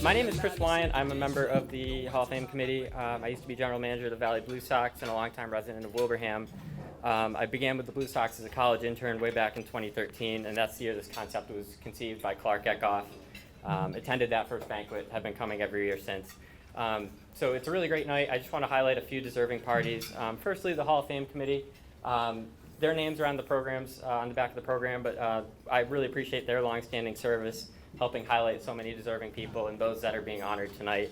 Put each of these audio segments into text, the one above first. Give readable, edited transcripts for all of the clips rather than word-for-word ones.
My name is Chris Wyan. I'm a member of the Hall of Fame committee. I used to be general manager of the Valley Blue Sox and a longtime resident of Wilbraham. I began with the Blue Sox as a college intern way back in 2013, and that's the year this concept was conceived by Clark Wyckoff. Attended that first banquet, have been coming every year since. So it's a really great night. I just want to highlight a few deserving parties. Firstly, the Hall of Fame committee. Their names are on the programs, on the back of the program, but I really appreciate their longstanding service, helping highlight so many deserving people and those that are being honored tonight.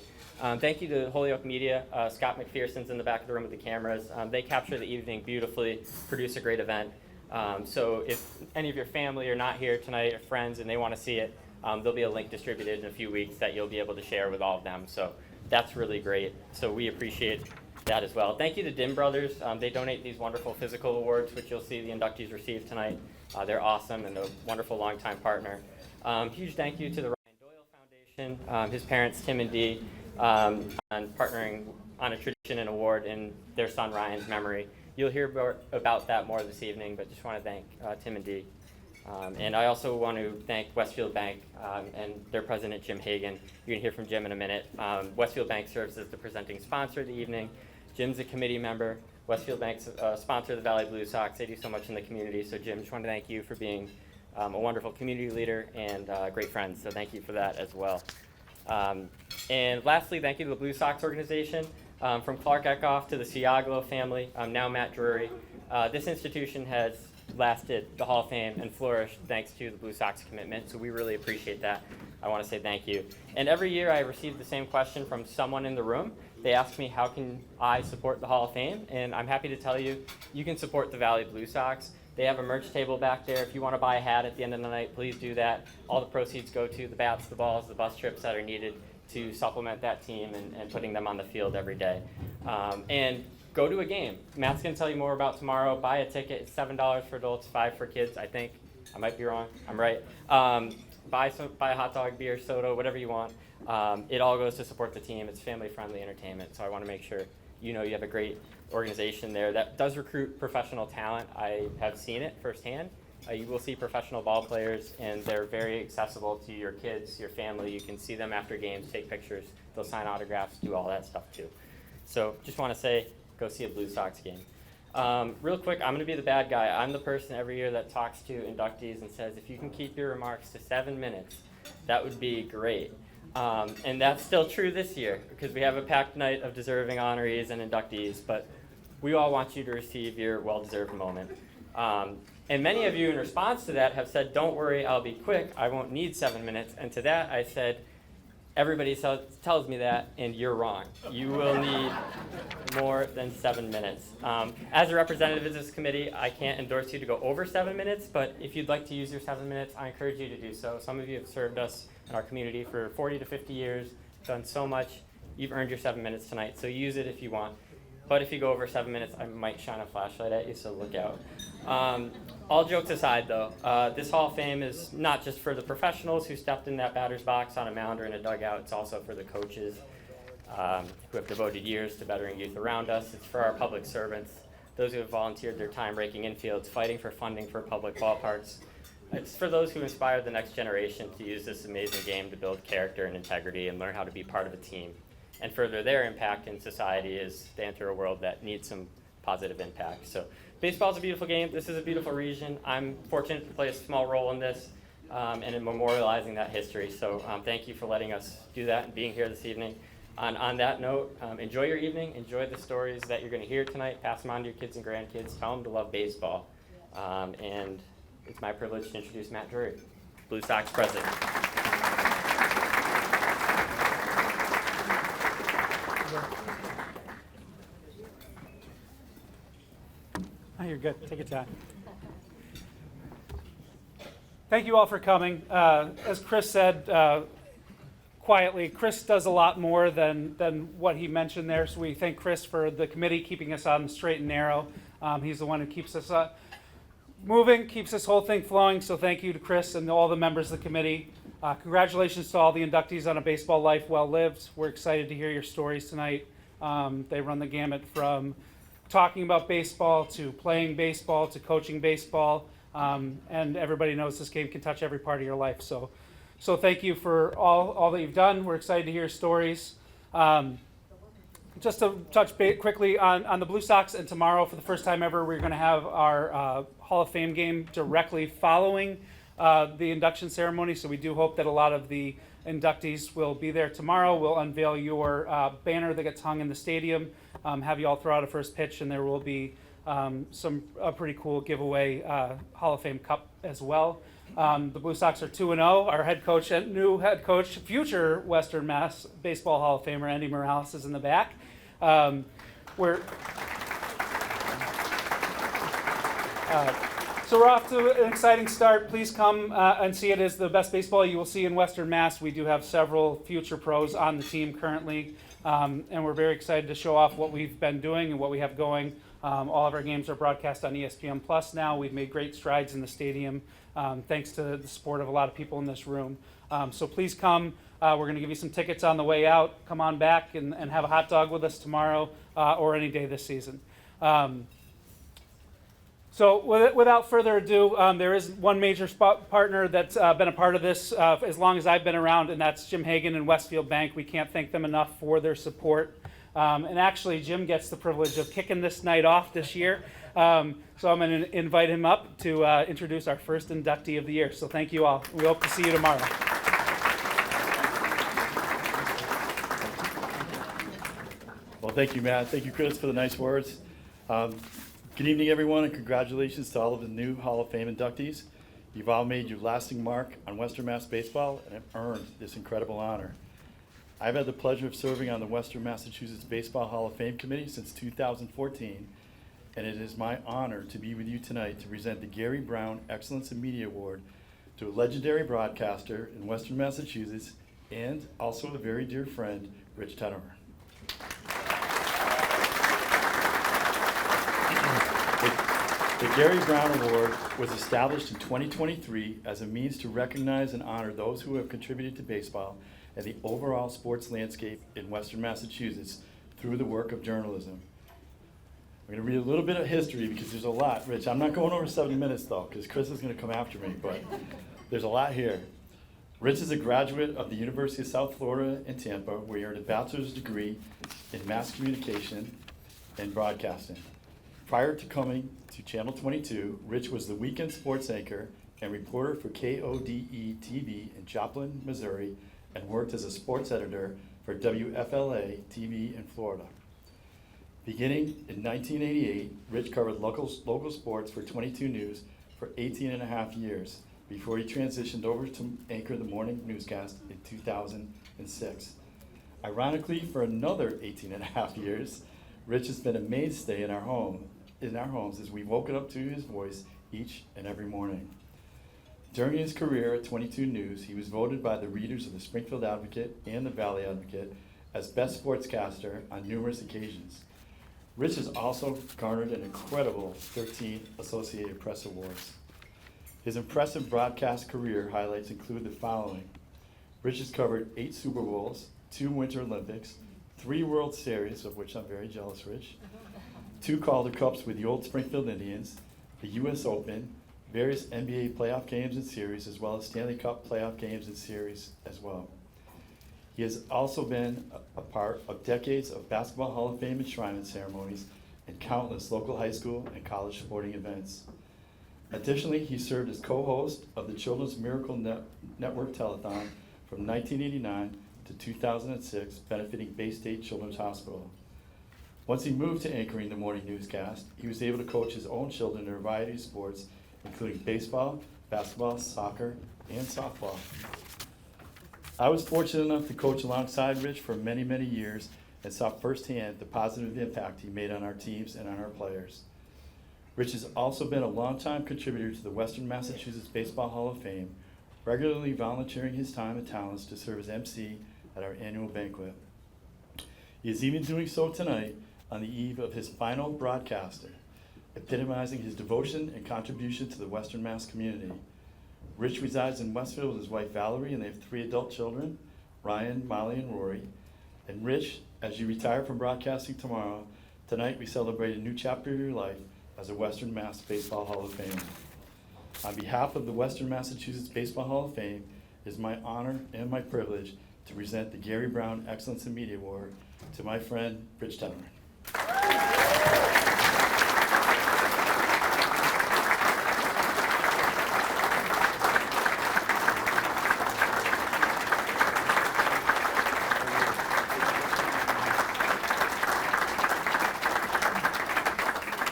Thank you to Holyoke Media. Scott McPherson's in the back of the room with the cameras. They capture the evening beautifully, produce a great event. So if any of your family are not here tonight or friends and they want to see it, there'll be a link distributed in a few weeks that you'll be able to share with all of them. So that's really great. So we appreciate that as well. Thank you to Dim Brothers. They donate these wonderful physical awards, which you'll see the inductees receive tonight. They're awesome and a wonderful longtime partner. Huge thank you to the Ryan Doyle Foundation, his parents Tim and Dee, on partnering on a tradition and award in their son Ryan's memory. You'll hear about that more this evening, but just want to thank Tim and Dee. And I also want to thank Westfield Bank and their president, Jim Hagan. You're going to hear from Jim in a minute. Westfield Bank serves as the presenting sponsor of the evening. Jim's a committee member. Westfield Bank's a sponsor of the Valley Blue Sox. They do so much in the community. So Jim, just want to thank you for being a wonderful community leader and great friends. So thank you for that as well. And lastly, thank you to the Blue Sox organization. From Clark Wyckoff to the Ciaglo family, now Matt Drury. This institution has lasted the Hall of Fame and flourished thanks to the Blue Sox commitment, so we really appreciate that. I want to say thank you. And every year I receive the same question from someone in the room. They ask me, how can I support the Hall of Fame? And I'm happy to tell you, you can support the Valley Blue Sox. They have a merch table back there. If you want to buy a hat at the end of the night, please do that. All the proceeds go to the bats, the balls, the bus trips that are needed to supplement that team and putting them on the field every day. And go to a game. Matt's going to tell you more about tomorrow. Buy a ticket. It's $7 for adults, $5 for kids, I think. I might be wrong. I'm right. Buy a hot dog, beer, soda, whatever you want. It all goes to support the team. It's family-friendly entertainment, so I want to make sure you know you have a great organization there that does recruit professional talent. I have seen it firsthand. You will see professional ball players, and they're very accessible to your kids, your family. You can see them after games, take pictures. They'll sign autographs, do all that stuff too. So just want to say, go see a Blue Sox game. Real quick, I'm going to be the bad guy. I'm the person every year that talks to inductees and says, if you can keep your remarks to 7 minutes, that would be great. And that's still true this year because we have a packed night of deserving honorees and inductees, but we all want you to receive your well-deserved moment. And many of you in response to that have said, don't worry, I'll be quick. I won't need 7 minutes. And to that I said, everybody tells me that, and you're wrong. You will need more than 7 minutes. As a representative of this committee, I can't endorse you to go over 7 minutes, but if you'd like to use your 7 minutes, I encourage you to do so. Some of you have served us in our community for 40 to 50 years, done so much. You've earned your 7 minutes tonight, so use it if you want. But if you go over 7 minutes, I might shine a flashlight at you, so look out. All jokes aside, though, this Hall of Fame is not just for the professionals who stepped in that batter's box on a mound or in a dugout. It's also for the coaches who have devoted years to bettering youth around us. It's for our public servants, those who have volunteered their time raking infields, fighting for funding for public ballparks. It's for those who inspire the next generation to use this amazing game to build character and integrity and learn how to be part of a team and further their impact in society as they enter a world that needs some positive impact. So baseball is a beautiful game. This is a beautiful region. I'm fortunate to play a small role in this and in memorializing that history. So thank you for letting us do that and being here this evening. On that note, enjoy your evening. Enjoy the stories that you're going to hear tonight. Pass them on to your kids and grandkids. Tell them to love baseball. And it's my privilege to introduce Matt Drury, Blue Sox president. Oh, you're good. Take your time. Thank you all for coming. As Chris said, quietly, Chris does a lot more than what he mentioned there, so we thank Chris for the committee keeping us on the straight and narrow. He's the one who keeps us moving, keeps this whole thing flowing, so thank you to Chris and all the members of the committee. Congratulations to all the inductees on a baseball life well lived. We're excited to hear your stories tonight. They run the gamut from talking about baseball to playing baseball to coaching baseball, and everybody knows this game can touch every part of your life. So So thank you for all that you've done. We're excited to hear your stories. Just to touch quickly on the Blue Sox, and tomorrow, for the first time ever, we're going to have our Hall of Fame game directly following the induction ceremony. So we do hope that a lot of the inductees will be there tomorrow. We'll unveil your banner that gets hung in the stadium, have you all throw out a first pitch, and there will be a pretty cool giveaway Hall of Fame cup as well. The Blue Sox are 2-0. Our head coach, new head coach, future Western Mass Baseball Hall of Famer Andy Morales is in the back. So we're off to an exciting start. Please come and see it as the best baseball you will see in Western Mass. We do have several future pros on the team currently, and we're very excited to show off what we've been doing and what we have going. All of our games are broadcast on ESPN Plus now. We've made great strides in the stadium, thanks to the support of a lot of people in this room. So please come. We're going to give you some tickets on the way out. Come on back and have a hot dog with us tomorrow or any day this season. So without further ado, there is one major partner that's been a part of this as long as I've been around, and that's Jim Hagan and Westfield Bank. We can't thank them enough for their support. And actually, Jim gets the privilege of kicking this night off this year. So I'm going to invite him up to introduce our first inductee of the year. So thank you all. We hope to see you tomorrow. Well, thank you, Matt. Thank you, Chris, for the nice words. Good evening, everyone, and congratulations to all of the new Hall of Fame inductees. You've all made your lasting mark on Western Mass baseball and have earned this incredible honor. I've had the pleasure of serving on the Western Massachusetts Baseball Hall of Fame Committee since 2014, and it is my honor to be with you tonight to present the Gary Brown Excellence in Media Award to a legendary broadcaster in Western Massachusetts and also a very dear friend, Rich Tedderer. The Gary Brown Award was established in 2023 as a means to recognize and honor those who have contributed to baseball and the overall sports landscape in Western Massachusetts through the work of journalism. I'm going to read a little bit of history because there's a lot. Rich, I'm not going over 70 minutes though, because Chris is going to come after me, but there's a lot here. Rich is a graduate of the University of South Florida in Tampa, where he earned a bachelor's degree in mass communication and broadcasting. Prior to coming to Channel 22, Rich was the weekend sports anchor and reporter for KODE-TV in Joplin, Missouri, and worked as a sports editor for WFLA TV in Florida. Beginning in 1988, Rich covered local sports for 22 News for 18 and a half years before he transitioned over to anchor the morning newscast in 2006. Ironically, for another 18 and a half years, Rich has been a mainstay in our homes as we woken up to his voice each and every morning. During his career at 22 News, he was voted by the readers of the Springfield Advocate and the Valley Advocate as best sportscaster on numerous occasions. Rich has also garnered an incredible 13 Associated Press awards. His impressive broadcast career highlights include the following. Rich has covered 8 Super Bowls, 2 Winter Olympics, 3 World Series, of which I'm very jealous, Rich, 2 Calder Cups with the old Springfield Indians, the U.S. Open, various NBA playoff games and series, as well as Stanley Cup playoff games and series as well. He has also been a part of decades of Basketball Hall of Fame enshrinement ceremonies and countless local high school and college sporting events. Additionally, he served as co-host of the Children's Miracle Network Telethon from 1989 to 2006, benefiting Bay State Children's Hospital. Once he moved to anchoring the morning newscast, he was able to coach his own children in a variety of sports, including baseball, basketball, soccer, and softball. I was fortunate enough to coach alongside Rich for many, many years and saw firsthand the positive impact he made on our teams and on our players. Rich has also been a longtime contributor to the Western Massachusetts Baseball Hall of Fame, regularly volunteering his time and talents to serve as MC at our annual banquet. He is even doing so tonight on the eve of his final broadcaster, epitomizing his devotion and contribution to the Western Mass community. Rich resides in Westfield with his wife Valerie, and they have 3 adult children, Ryan, Molly, and Rory. And Rich, as you retire from broadcasting tomorrow, tonight we celebrate a new chapter of your life as a Western Mass Baseball Hall of Famer. On behalf of the Western Massachusetts Baseball Hall of Fame It is my honor and my privilege to present the Gary Brown Excellence in Media Award to my friend, Rich Tellerman.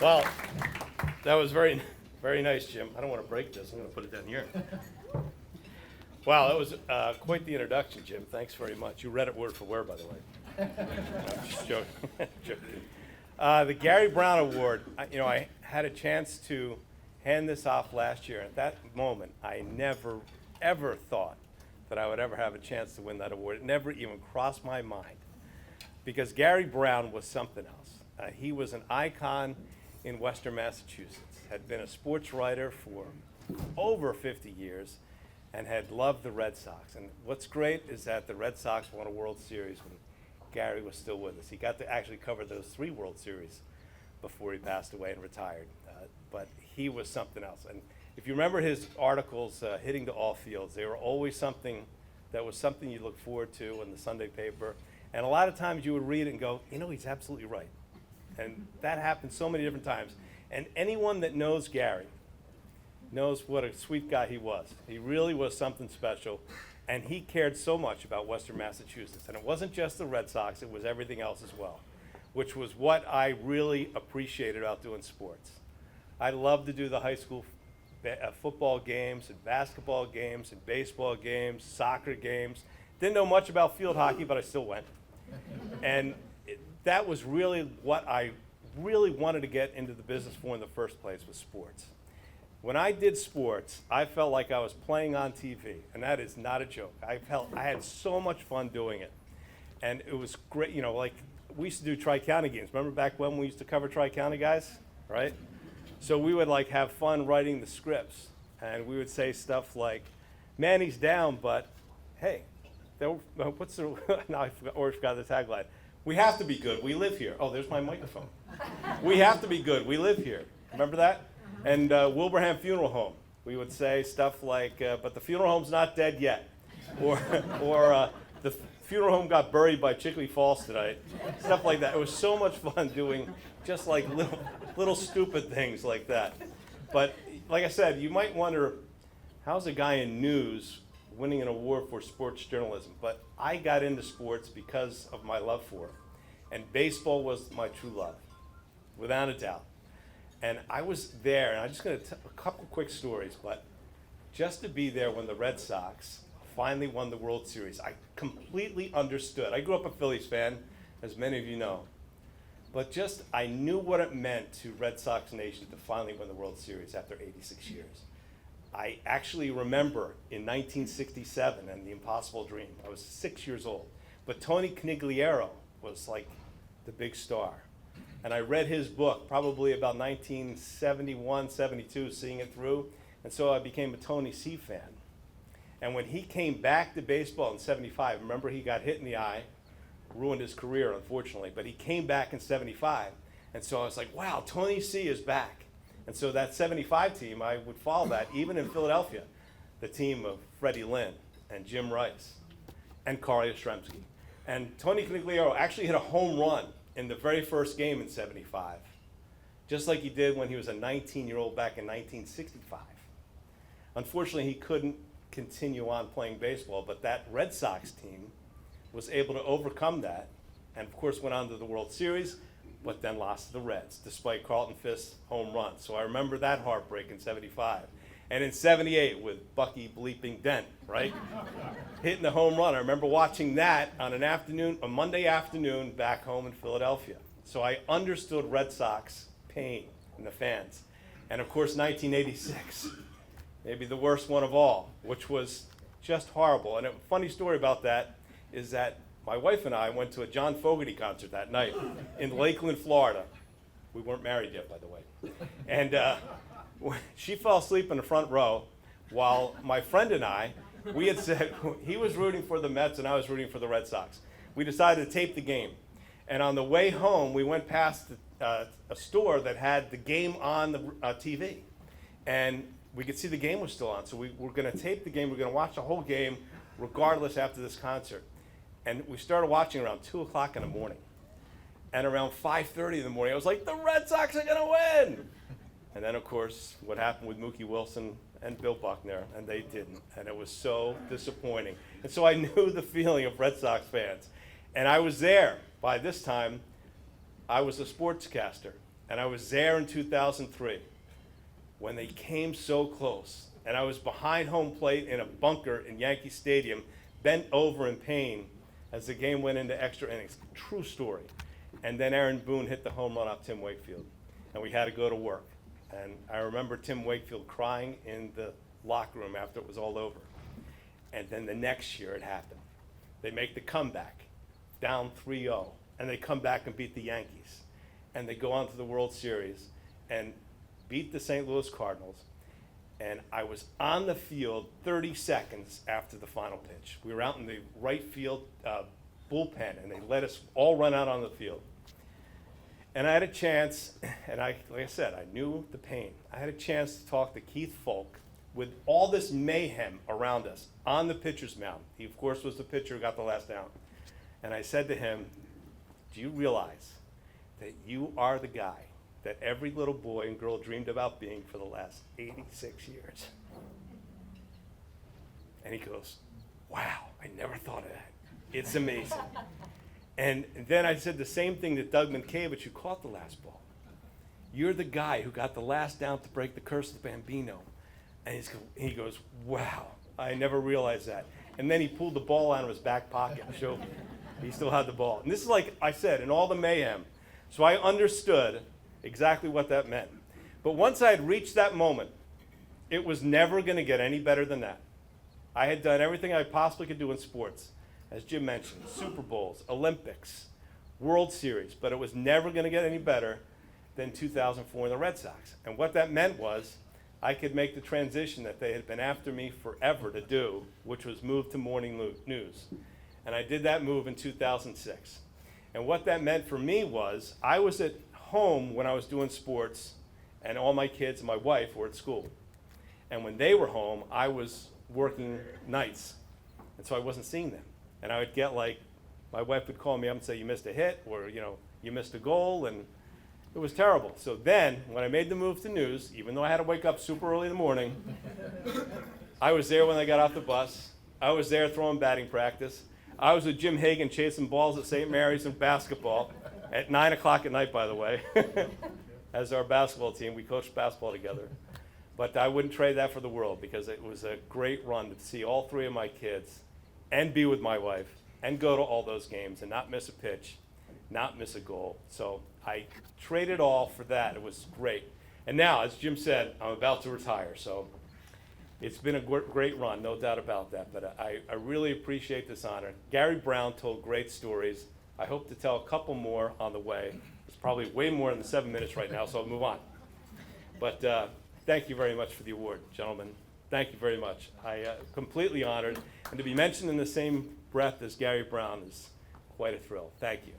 Well, that was very, very nice, Jim. I don't want to break this. I'm going to put it down here. Wow, that was quite the introduction, Jim. Thanks very much. You read it word for word, by the way. I'm just joking. Joking. The Gary Brown Award, I had a chance to hand this off last year. At that moment, I never, ever thought that I would ever have a chance to win that award. It never even crossed my mind, because Gary Brown was something else. He was an icon in Western Massachusetts, had been a sports writer for over 50 years, and had loved the Red Sox. And what's great is that the Red Sox won a World Series when Gary was still with us. He got to actually cover those 3 World Series before he passed away and retired. But he was something else. And if you remember his articles, Hitting to All Fields, they were always something that was something you look forward to in the Sunday paper. And a lot of times you would read it and go, he's absolutely right. And that happened so many different times. And anyone that knows Gary knows what a sweet guy he was. He really was something special. And he cared so much about Western Massachusetts. And it wasn't just the Red Sox, it was everything else as well, which was what I really appreciated about doing sports. I loved to do the high school football games and basketball games and baseball games, soccer games. Didn't know much about field hockey, but I still went. And that was really what I really wanted to get into the business for in the first place, was sports. When I did sports, I felt like I was playing on TV, and that is not a joke. I had so much fun doing it. And it was great, like we used to do Tri-County games. Remember back when we used to cover Tri-County guys, right? So we would have fun writing the scripts, and we would say stuff like, Manny's down, but hey, what's the, now I forgot the tagline. We have to be good, we live here. Oh, there's my microphone. We have to be good, we live here. Remember that? And Wilbraham Funeral Home, we would say stuff like, but the funeral home's not dead yet. Or the funeral home got buried by Chickley Falls tonight. Stuff like that. It was so much fun doing just like little stupid things like that. But like I said, you might wonder, how's a guy in news winning an award for sports journalism? But I got into sports because of my love for it. And baseball was my true love, without a doubt. And I was there, and I'm just going to tell a couple quick stories, but just to be there when the Red Sox finally won the World Series, I completely understood. I grew up a Phillies fan, as many of you know, but I knew what it meant to Red Sox Nation to finally win the World Series after 86 years. I actually remember in 1967 and The Impossible Dream. I was 6 years old, but Tony Conigliaro was like the big star. And I read his book probably about 1971, 72, seeing it through. And so I became a Tony C fan. And when he came back to baseball in 75, remember he got hit in the eye, ruined his career, unfortunately, but he came back in 75. And so I was like, wow, Tony C is back. And so that 75 team, I would follow that, even in Philadelphia, the team of Freddie Lynn and Jim Rice and Carl Yastrzemski. And Tony Conigliaro actually hit a home run in the very first game in 75, just like he did when he was a 19-year-old back in 1965. Unfortunately, he couldn't continue on playing baseball, but that Red Sox team was able to overcome that, and of course went on to the World Series, but then lost to the Reds, despite Carlton Fisk's home run. So I remember that heartbreak in 75. And in 78 with Bucky Bleeping Dent, right? Hitting the home run. I remember watching that on a Monday afternoon back home in Philadelphia. So I understood Red Sox pain in the fans. And of course, 1986, maybe the worst one of all, which was just horrible. And a funny story about that is that my wife and I went to a John Fogerty concert that night in Lakeland, Florida. We weren't married yet, by the way. And she fell asleep in the front row while my friend and I, we had said, he was rooting for the Mets and I was rooting for the Red Sox. We decided to tape the game. And on the way home, we went past a store that had the game on the TV. And we could see the game was still on. So we were going to tape the game. We're going to watch the whole game regardless after this concert. And we started watching around 2 o'clock in the morning. And around 5:30 in the morning, I was like, the Red Sox are going to win. And then, of course, what happened with Mookie Wilson and Bill Buckner, and they didn't. And it was so disappointing. And so I knew the feeling of Red Sox fans. And I was there. By this time, I was a sportscaster. And I was there in 2003 when they came so close. And I was behind home plate in a bunker in Yankee Stadium, bent over in pain as the game went into extra innings. True story. And then Aaron Boone hit the home run off Tim Wakefield. And we had to go to work. And I remember Tim Wakefield crying in the locker room after it was all over. And then the next year it happened. They make the comeback, down 3-0. And they come back and beat the Yankees. And they go on to the World Series and beat the St. Louis Cardinals. And I was on the field 30 seconds after the final pitch. We were out in the right field bullpen, and they let us all run out on the field. And I had a chance, and like I said, I knew the pain. I had a chance to talk to Keith Folk with all this mayhem around us on the pitcher's mound. He, of course, was the pitcher who got the last down. And I said to him, do you realize that you are the guy that every little boy and girl dreamed about being for the last 86 years? And he goes, wow, I never thought of that. It's amazing. And then I said the same thing to Doug Minkiewicz, who caught the last ball. You're the guy who got the last down to break the curse of the Bambino. And he goes, wow, I never realized that. And then he pulled the ball out of his back pocket and showed me. He still had the ball. And this is like I said, in all the mayhem. So I understood exactly what that meant. But once I had reached that moment, it was never going to get any better than that. I had done everything I possibly could do in sports. As Jim mentioned, Super Bowls, Olympics, World Series, but it was never going to get any better than 2004 in the Red Sox. And what that meant was I could make the transition that they had been after me forever to do, which was move to morning news. And I did that move in 2006. And what that meant for me was I was at home when I was doing sports, and all my kids and my wife were at school. And when they were home, I was working nights, and so I wasn't seeing them. And I would get like, my wife would call me up and say, you missed a hit, or you missed a goal, and it was terrible. So then, when I made the move to news, even though I had to wake up super early in the morning, I was there when I got off the bus. I was there throwing batting practice. I was with Jim Hagan chasing balls at St. Mary's in basketball at 9 o'clock at night, by the way. As our basketball team, we coached basketball together. But I wouldn't trade that for the world, because it was a great run to see all three of my kids and be with my wife and go to all those games and not miss a pitch, not miss a goal. So I traded all for that. It was great. And now, as Jim said, I'm about to retire. So it's been a great run, no doubt about that. But I really appreciate this honor. Gary Brown told great stories. I hope to tell a couple more on the way. It's probably way more than 7 minutes right now, so I'll move on. But thank you very much for the award, gentlemen. Thank you very much. I completely honored. And to be mentioned in the same breath as Gary Brown is quite a thrill. Thank you.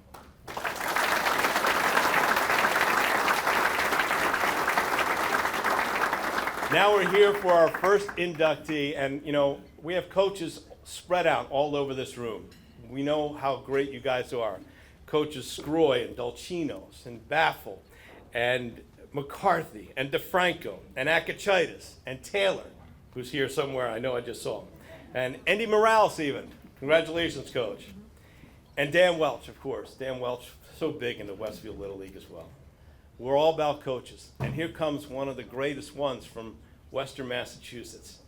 Now we're here for our first inductee. And, we have coaches spread out all over this room. We know how great you guys are. Coaches Scroy and Dolcinos and Baffle and McCarthy and DeFranco and Akachitis and Taylor, who's here somewhere. I know I just saw him. And Andy Morales even. Congratulations, Coach. And Dan Welch, of course. Dan Welch, so big in the Westfield Little League as well. We're all about coaches. And here comes one of the greatest ones from Western Massachusetts.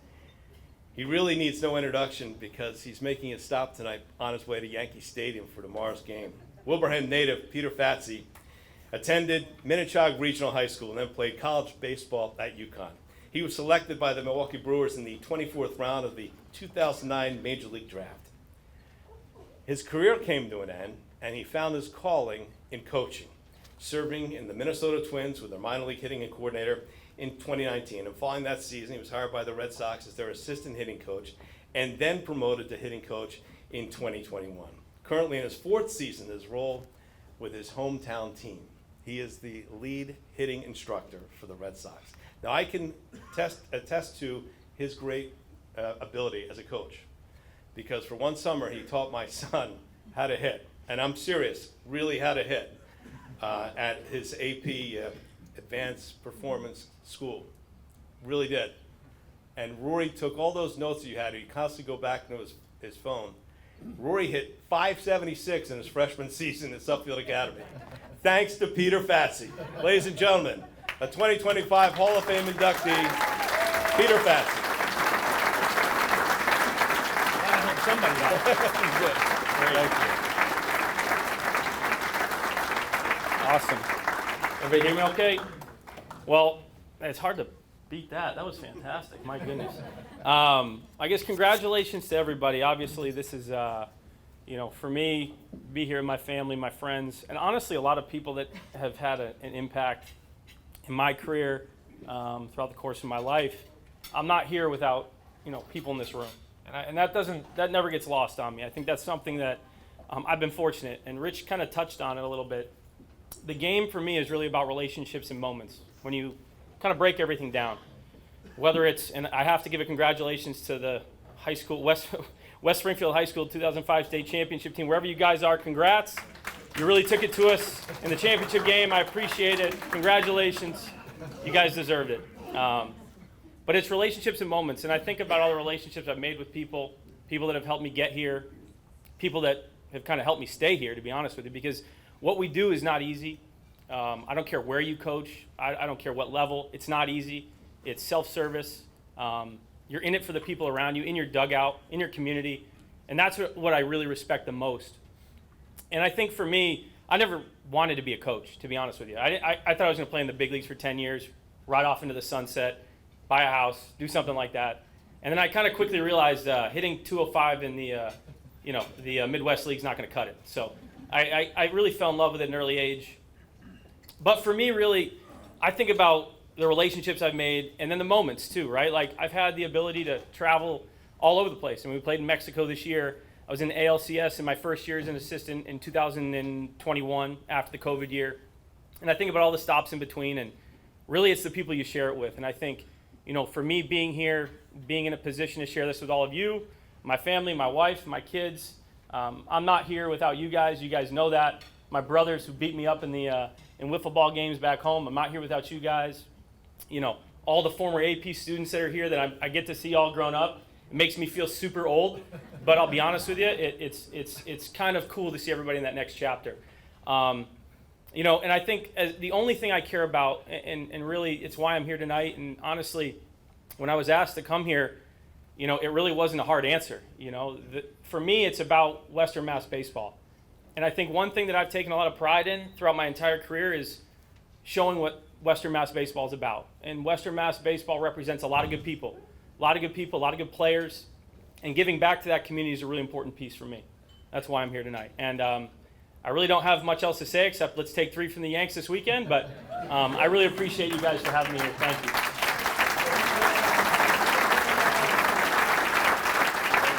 He really needs no introduction because he's making a stop tonight on his way to Yankee Stadium for tomorrow's game. Wilbraham native Peter Fatse attended Minnechaug Regional High School and then played college baseball at UConn. He was selected by the Milwaukee Brewers in the 24th round of the 2009 Major League Draft. His career came to an end, and he found his calling in coaching, serving in the Minnesota Twins with their minor league hitting and coordinator in 2019. And following that season, he was hired by the Red Sox as their assistant hitting coach and then promoted to hitting coach in 2021. Currently in his fourth season, his role with his hometown team. He is the lead hitting instructor for the Red Sox. Now, I can attest to his great ability as a coach, because for one summer he taught my son how to hit, and I'm serious, really how to hit, at his AP Advanced Performance School. Really did. And Rory took all those notes that you had. He'd constantly go back into his phone. Rory hit 576 in his freshman season at Suffield Academy. Thanks to Peter Fatse. Ladies and gentlemen, a 2025 Hall of Fame inductee, Peter Fatse. Somebody Good. Thank you. Awesome. Everybody hear me okay? Well, it's hard to beat that. That was fantastic. My goodness. I guess congratulations to everybody. Obviously, this is, for me, be here with my family, my friends, and honestly, a lot of people that have had an impact in my career throughout the course of my life. I'm not here without, people in this room. And that never gets lost on me. I think that's something that I've been fortunate, and Rich kind of touched on it a little bit. The game for me is really about relationships and moments. When you kind of break everything down, whether it's, and I have to give a congratulations to the high school, West Springfield High School 2005 state championship team, wherever you guys are, congrats. You really took it to us in the championship game. I appreciate it. Congratulations. You guys deserved it. But it's relationships and moments, and I think about all the relationships I've made with people that have helped me get here, people that have kind of helped me stay here, to be honest with you, because what we do is not easy. I don't care where you coach. I don't care what level. It's not easy. It's self-service. You're in it for the people around you, in your dugout, in your community, and that's what I really respect the most. And I think for me, I never wanted to be a coach, to be honest with you. I thought I was going to play in the big leagues for 10 years, ride off into the sunset, buy a house, do something like that. And then I kind of quickly realized hitting 205 in the Midwest League is not going to cut it. So I really fell in love with it at an early age. But for me, really, I think about the relationships I've made and then the moments too, right? Like I've had the ability to travel all over the place. And we played in Mexico this year. I was in ALCS in my first year as an assistant in 2021 after the COVID year. And I think about all the stops in between, and really it's the people you share it with. And I think, for me being here, being in a position to share this with all of you, my family, my wife, my kids, I'm not here without you guys. You guys know that. My brothers who beat me up in wiffle ball games back home, I'm not here without you guys. All the former AP students that are here that I get to see all grown up. It makes me feel super old, but I'll be honest with you, it's kind of cool to see everybody in that next chapter. And I think the only thing I care about, and really it's why I'm here tonight, and honestly, when I was asked to come here, it really wasn't a hard answer. For me, it's about Western Mass baseball. And I think one thing that I've taken a lot of pride in throughout my entire career is showing what Western Mass baseball is about. And Western Mass baseball represents a lot of good people, a lot of good players, and giving back to that community is a really important piece for me. That's why I'm here tonight. And I really don't have much else to say except let's take 3 from the Yanks this weekend, but I really appreciate you guys for having me here. Thank you.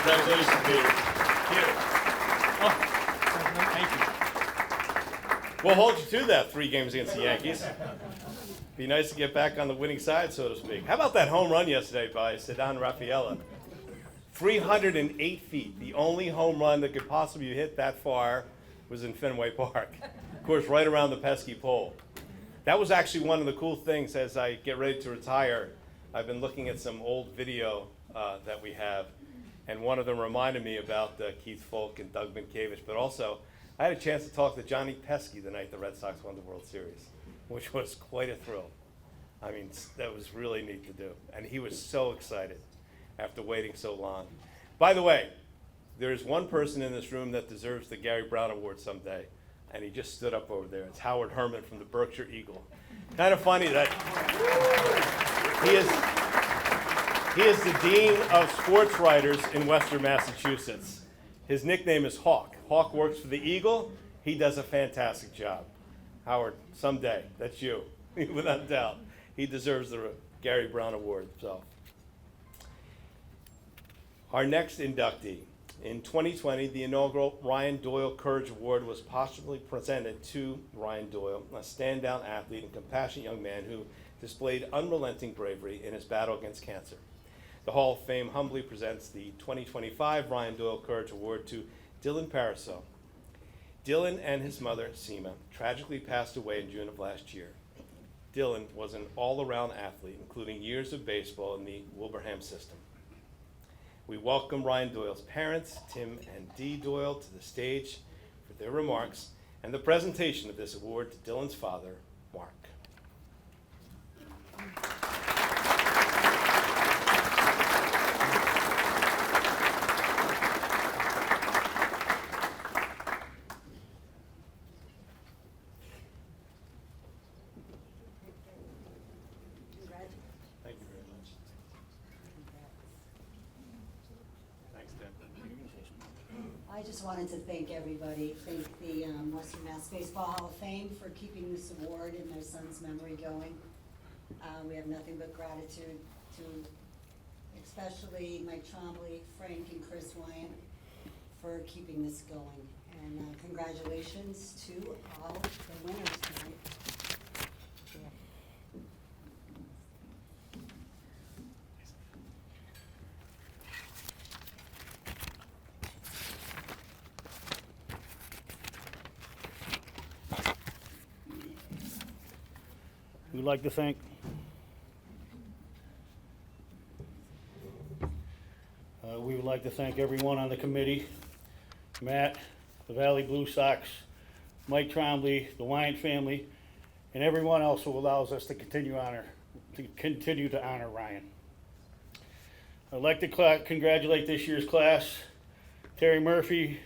Congratulations, Peter. Thank you. We'll hold you to that 3 games against the Yankees. Be nice to get back on the winning side, so to speak. How about that home run yesterday by Ceddan Rafaela? 308 feet. The only home run that could possibly hit that far was in Fenway Park. Of course, right around the pesky pole. That was actually one of the cool things as I get ready to retire. I've been looking at some old video that we have, and one of them reminded me about Keith Folk and Doug Minkiewicz, but also I had a chance to talk to Johnny Pesky the night the Red Sox won the World Series, which was quite a thrill. I mean, that was really neat to do, and he was so excited after waiting so long. By the way, there's one person in this room that deserves the Gary Brown Award someday, and he just stood up over there. It's Howard Herman from the Berkshire Eagle. Kind of funny that he is the Dean of Sports Writers in Western Massachusetts. His nickname is Hawk. Hawk works for the Eagle. He does a fantastic job. Howard, someday, that's you, without doubt. He deserves the Gary Brown Award. So, our next inductee. In 2020, the inaugural Ryan Doyle Courage Award was posthumously presented to Ryan Doyle, a standout athlete and compassionate young man who displayed unrelenting bravery in his battle against cancer. The Hall of Fame humbly presents the 2025 Ryan Doyle Courage Award to Dylan Parasol. Dylan and his mother, Seema, tragically passed away in June of last year. Dylan was an all-around athlete, including years of baseball in the Wilbraham system. We welcome Ryan Doyle's parents, Tim and Dee Doyle, to the stage for their remarks and the presentation of this award to Dylan's father, Mark. Thank you very much. Thanks, Tim. I just wanted to thank everybody, thank the Western Mass Baseball Hall of Fame for keeping this award in their son's memory going. We have nothing but gratitude to especially Mike Trombley, Frank, and Chris Wyant for keeping this going. And congratulations to all the winners tonight. We'd like to thank we would like to thank everyone on the committee, Matt, the Valley Blue Sox, Mike Trombley, the Wyant family, and everyone else who allows us to continue to honor Ryan. I'd like to congratulate this year's class, Terry Murphy,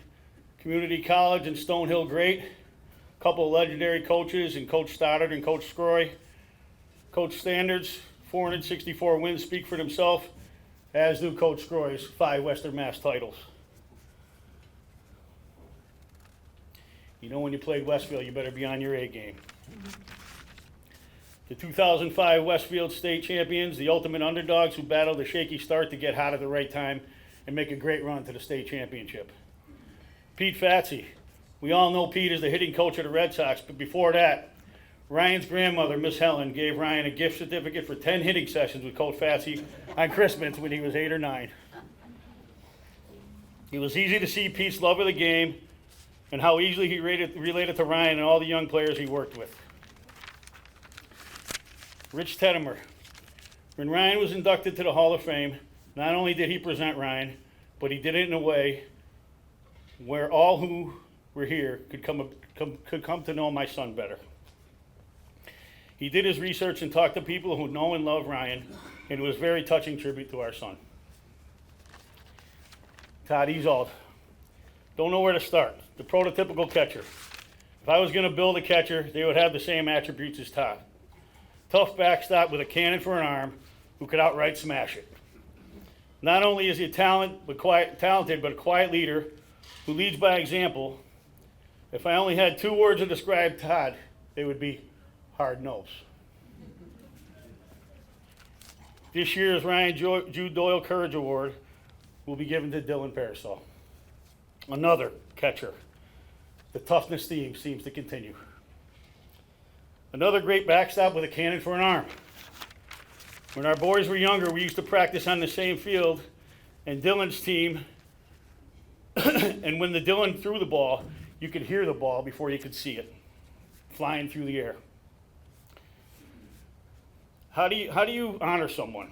Community College and Stonehill great, a couple of legendary coaches and Coach Stoddard and Coach Scroy. Coach Standards, 464 wins speak for themselves, as do Coach Scroy's 5 Western Mass titles. You know when you played Westfield, you better be on your A game. The 2005 Westfield State Champions, the ultimate underdogs who battled a shaky start to get hot at the right time and make a great run to the state championship. Pete Fatse. We all know Pete as the hitting coach of the Red Sox, but before that, Ryan's grandmother, Miss Helen, gave Ryan a gift certificate for 10 hitting sessions with Coach Fatse on Christmas when he was 8 or 9. It was easy to see Pete's love of the game and how easily he related to Ryan and all the young players he worked with. Rich Teddemer. When Ryan was inducted to the Hall of Fame, not only did he present Ryan, but he did it in a way where all who were here could come to know my son better. He did his research and talked to people who know and love Ryan, and it was a very touching tribute to our son. Todd Ezold. Don't know where to start. The prototypical catcher. If I was going to build a catcher, they would have the same attributes as Todd. Tough backstop with a cannon for an arm who could outright smash it. Not only is he talented, but a quiet leader who leads by example. If I only had 2 words to describe Todd, they would be hard nose. This year's Ryan Jude Doyle Courage Award will be given to Dylan Parasol. Another catcher. The toughness theme seems to continue. Another great backstop with a cannon for an arm. When our boys were younger, we used to practice on the same field, and Dylan's team, and when the Dylan threw the ball, you could hear the ball before you could see it, flying through the air. How do you honor someone?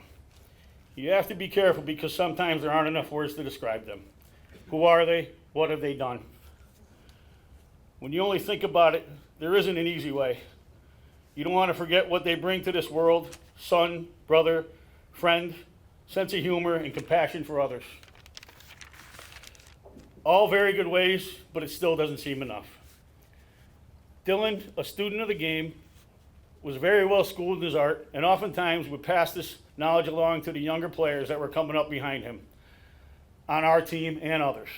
You have to be careful because sometimes there aren't enough words to describe them. Who are they? What have they done? When you only think about it, there isn't an easy way. You don't want to forget what they bring to this world: son, brother, friend, sense of humor, and compassion for others. All very good ways, but it still doesn't seem enough. Dylan, a student of the game, was very well schooled in his art, and oftentimes would pass this knowledge along to the younger players that were coming up behind him on our team and others.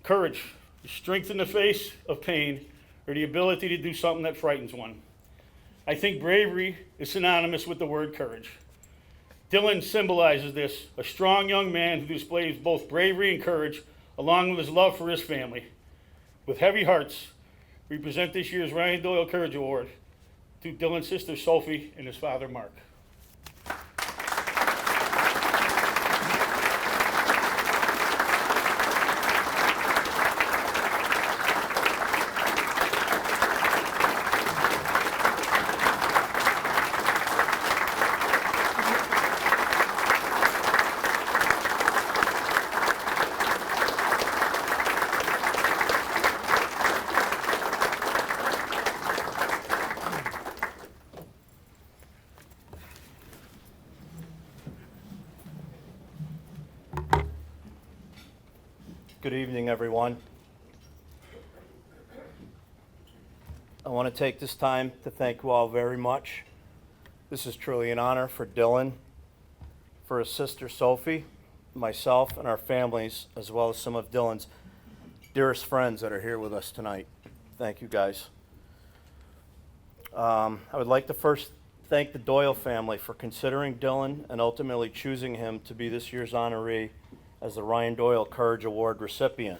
Courage, strength in the face of pain, or the ability to do something that frightens one. I think bravery is synonymous with the word courage. Dylan symbolizes this, a strong young man who displays both bravery and courage, along with his love for his family. With heavy hearts, we present this year's Ryan Doyle Courage Award to Dylan's sister Sophie and his father Mark. Good evening, everyone. I want to take this time to thank you all very much. This is truly an honor for Dylan, for his sister Sophie, myself, and our families, as well as some of Dylan's dearest friends that are here with us tonight. Thank you, guys. I would like to first thank the Doyle family for considering Dylan and ultimately choosing him to be this year's honoree as the Ryan Doyle Courage Award recipient.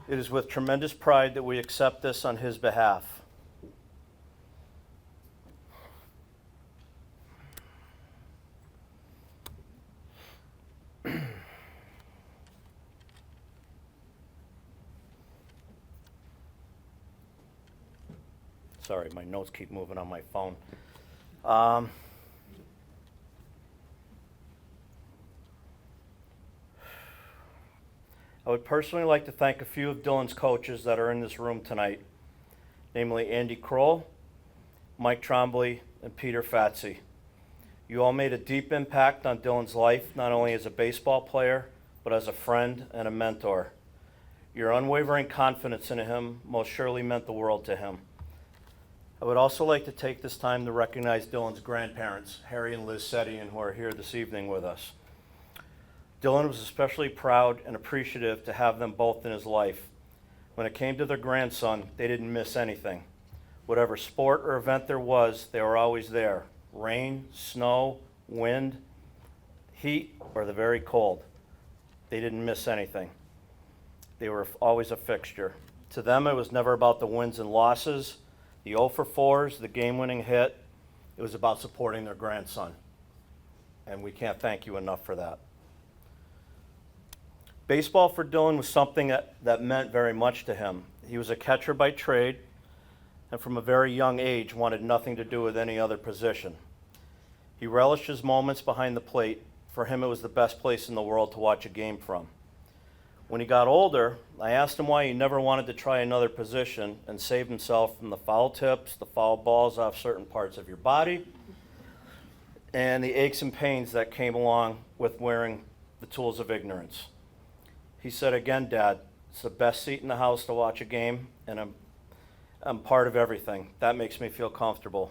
It is with tremendous pride that we accept this on his behalf. Sorry, my notes keep moving on my phone. I would personally like to thank a few of Dylan's coaches that are in this room tonight, namely Andy Kroll, Mike Trombley, and Peter Fatse. You all made a deep impact on Dylan's life, not only as a baseball player, but as a friend and a mentor. Your unwavering confidence in him most surely meant the world to him. I would also like to take this time to recognize Dylan's grandparents, Harry and Liz Setian, who are here this evening with us. Dylan was especially proud and appreciative to have them both in his life. When it came to their grandson, they didn't miss anything. Whatever sport or event there was, they were always there. Rain, snow, wind, heat, or the very cold. They didn't miss anything. They were always a fixture. To them, it was never about the wins and losses, the 0 for 4s, the game-winning hit. It was about supporting their grandson. And we can't thank you enough for that. Baseball for Dylan was something that meant very much to him. He was a catcher by trade, and from a very young age wanted nothing to do with any other position. He relished his moments behind the plate. For him, it was the best place in the world to watch a game from. When he got older, I asked him why he never wanted to try another position and save himself from the foul tips, the foul balls off certain parts of your body, and the aches and pains that came along with wearing the tools of ignorance. He said, again, Dad, it's the best seat in the house to watch a game, and I'm part of everything. That makes me feel comfortable.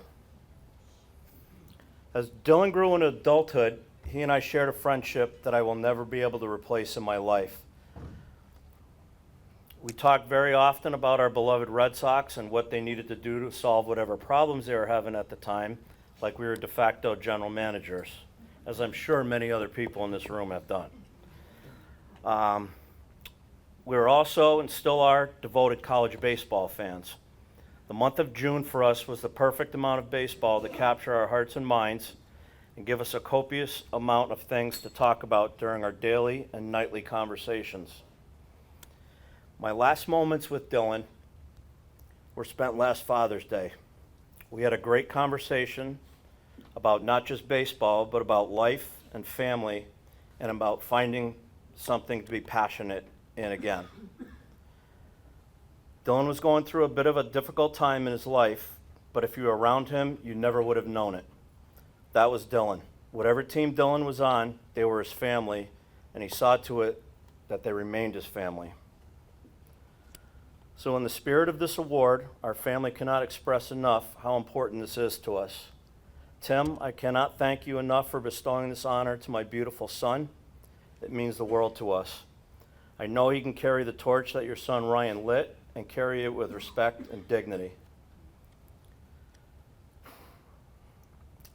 As Dylan grew into adulthood, he and I shared a friendship that I will never be able to replace in my life. We talked very often about our beloved Red Sox and what they needed to do to solve whatever problems they were having at the time, like we were de facto general managers, as I'm sure many other people in this room have done. We were also, and still are, devoted college baseball fans. The month of June for us was the perfect amount of baseball to capture our hearts and minds and give us a copious amount of things to talk about during our daily and nightly conversations. My last moments with Dylan were spent last Father's Day. We had a great conversation about not just baseball, but about life and family, and about finding something to be passionate in again. Dylan was going through a bit of a difficult time in his life, but if you were around him, you never would have known it. That was Dylan. Whatever team Dylan was on, they were his family, and he saw to it that they remained his family. So in the spirit of this award, our family cannot express enough how important this is to us. Tim, I cannot thank you enough for bestowing this honor to my beautiful son. It means the world to us. I know he can carry the torch that your son Ryan lit and carry it with respect and dignity.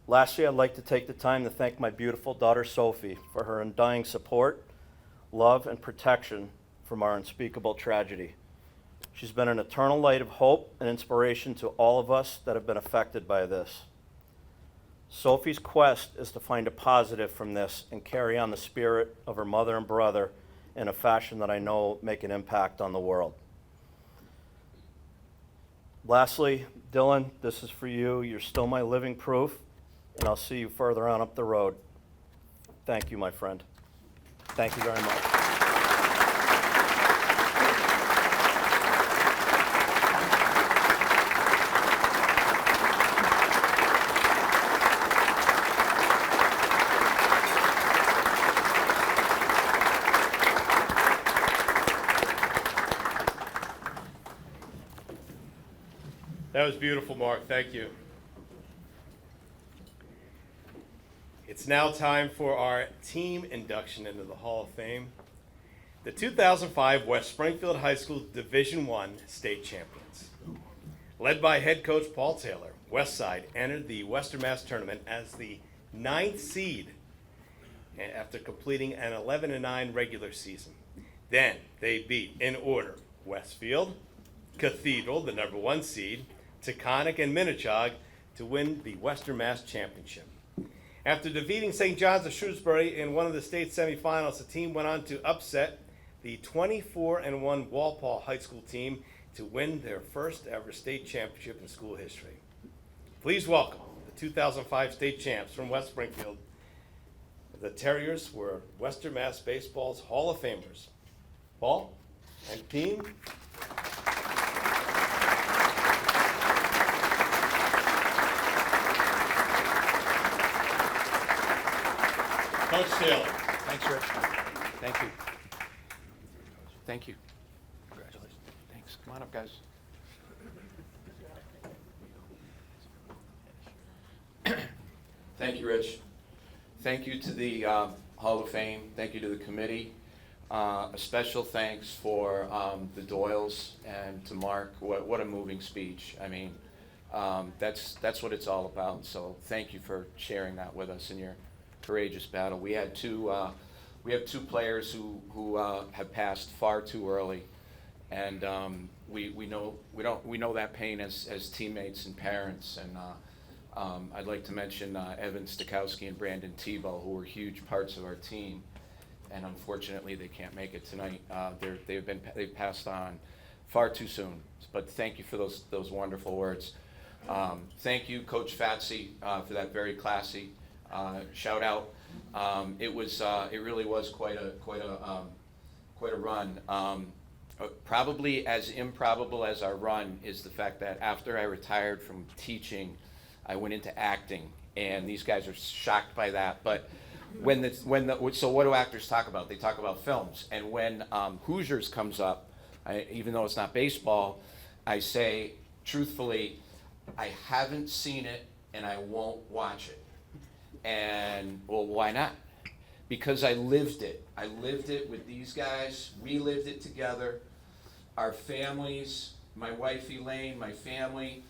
Lastly, I'd like to take the time to thank my beautiful daughter Sophie for her undying support, love, and protection from our unspeakable tragedy. She's been an eternal light of hope and inspiration to all of us that have been affected by this. Sophie's quest is to find a positive from this and carry on the spirit of her mother and brother in a fashion that I know will make an impact on the world. Lastly, Dylan, this is for you. You're still my living proof, and I'll see you further on up the road. Thank you, my friend. Thank you very much. That was beautiful, Mark. Thank you. It's now time for our team induction into the Hall of Fame. The 2005 West Springfield High School Division I state champions. Led by head coach Paul Taylor, Westside entered the Western Mass tournament as the 9th seed after completing an 11-9 regular season. Then they beat, in order, Westfield, Cathedral, the number 1 seed, Taconic, and Minnechaug to win the Western Mass Championship. After defeating St. John's of Shrewsbury in one of the state semifinals, the team went on to upset the 24-1 Walpole High School team to win their first ever state championship in school history. Please welcome the 2005 state champs from West Springfield. The Terriers were Western Mass Baseball's Hall of Famers. Paul and team. Coach Taylor. Thanks, Rich. Thank you. Thank you. Congratulations. Thanks. Come on up, guys. Thank you, Rich. Thank you to the Hall of Fame. Thank you to the committee. A special thanks for the Doyles and to Mark. What a moving speech. I mean, that's what it's all about. So thank you for sharing that with us in your courageous battle. We have two players who have passed far too early, and we know that pain as teammates and parents. And I'd like to mention Evan Stakowski and Brandon Tebow, who were huge parts of our team, and unfortunately they can't make it tonight. They've passed on far too soon. But thank you for those wonderful words. Thank you, Coach Fatse, for that very classy shout out. It really was quite a run. Probably as improbable as our run is the fact that after I retired from teaching, I went into acting, and these guys are shocked by that. But so what do actors talk about? They talk about films. And when Hoosiers comes up, even though it's not baseball, I say truthfully, I haven't seen it and I won't watch it. And, well, why not? Because I lived it. I lived it with these guys. We lived it together. Our families, my wife Elaine, my family,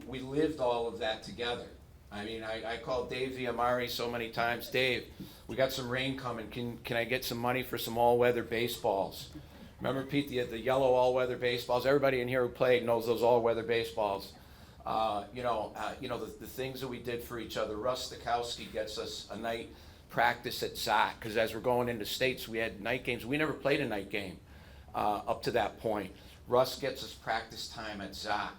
we lived all of that together. I mean, I called Dave Viamari so many times. Dave, we got some rain coming. Can I get some money for some all-weather baseballs? Remember, Pete, the yellow all-weather baseballs? Everybody in here who played knows those all-weather baseballs. The things that we did for each other. Russ Stakowski gets us a night practice at Zach, because as we're going into states, we had night games. We never played a night game up to that point. Russ gets us practice time at Zach.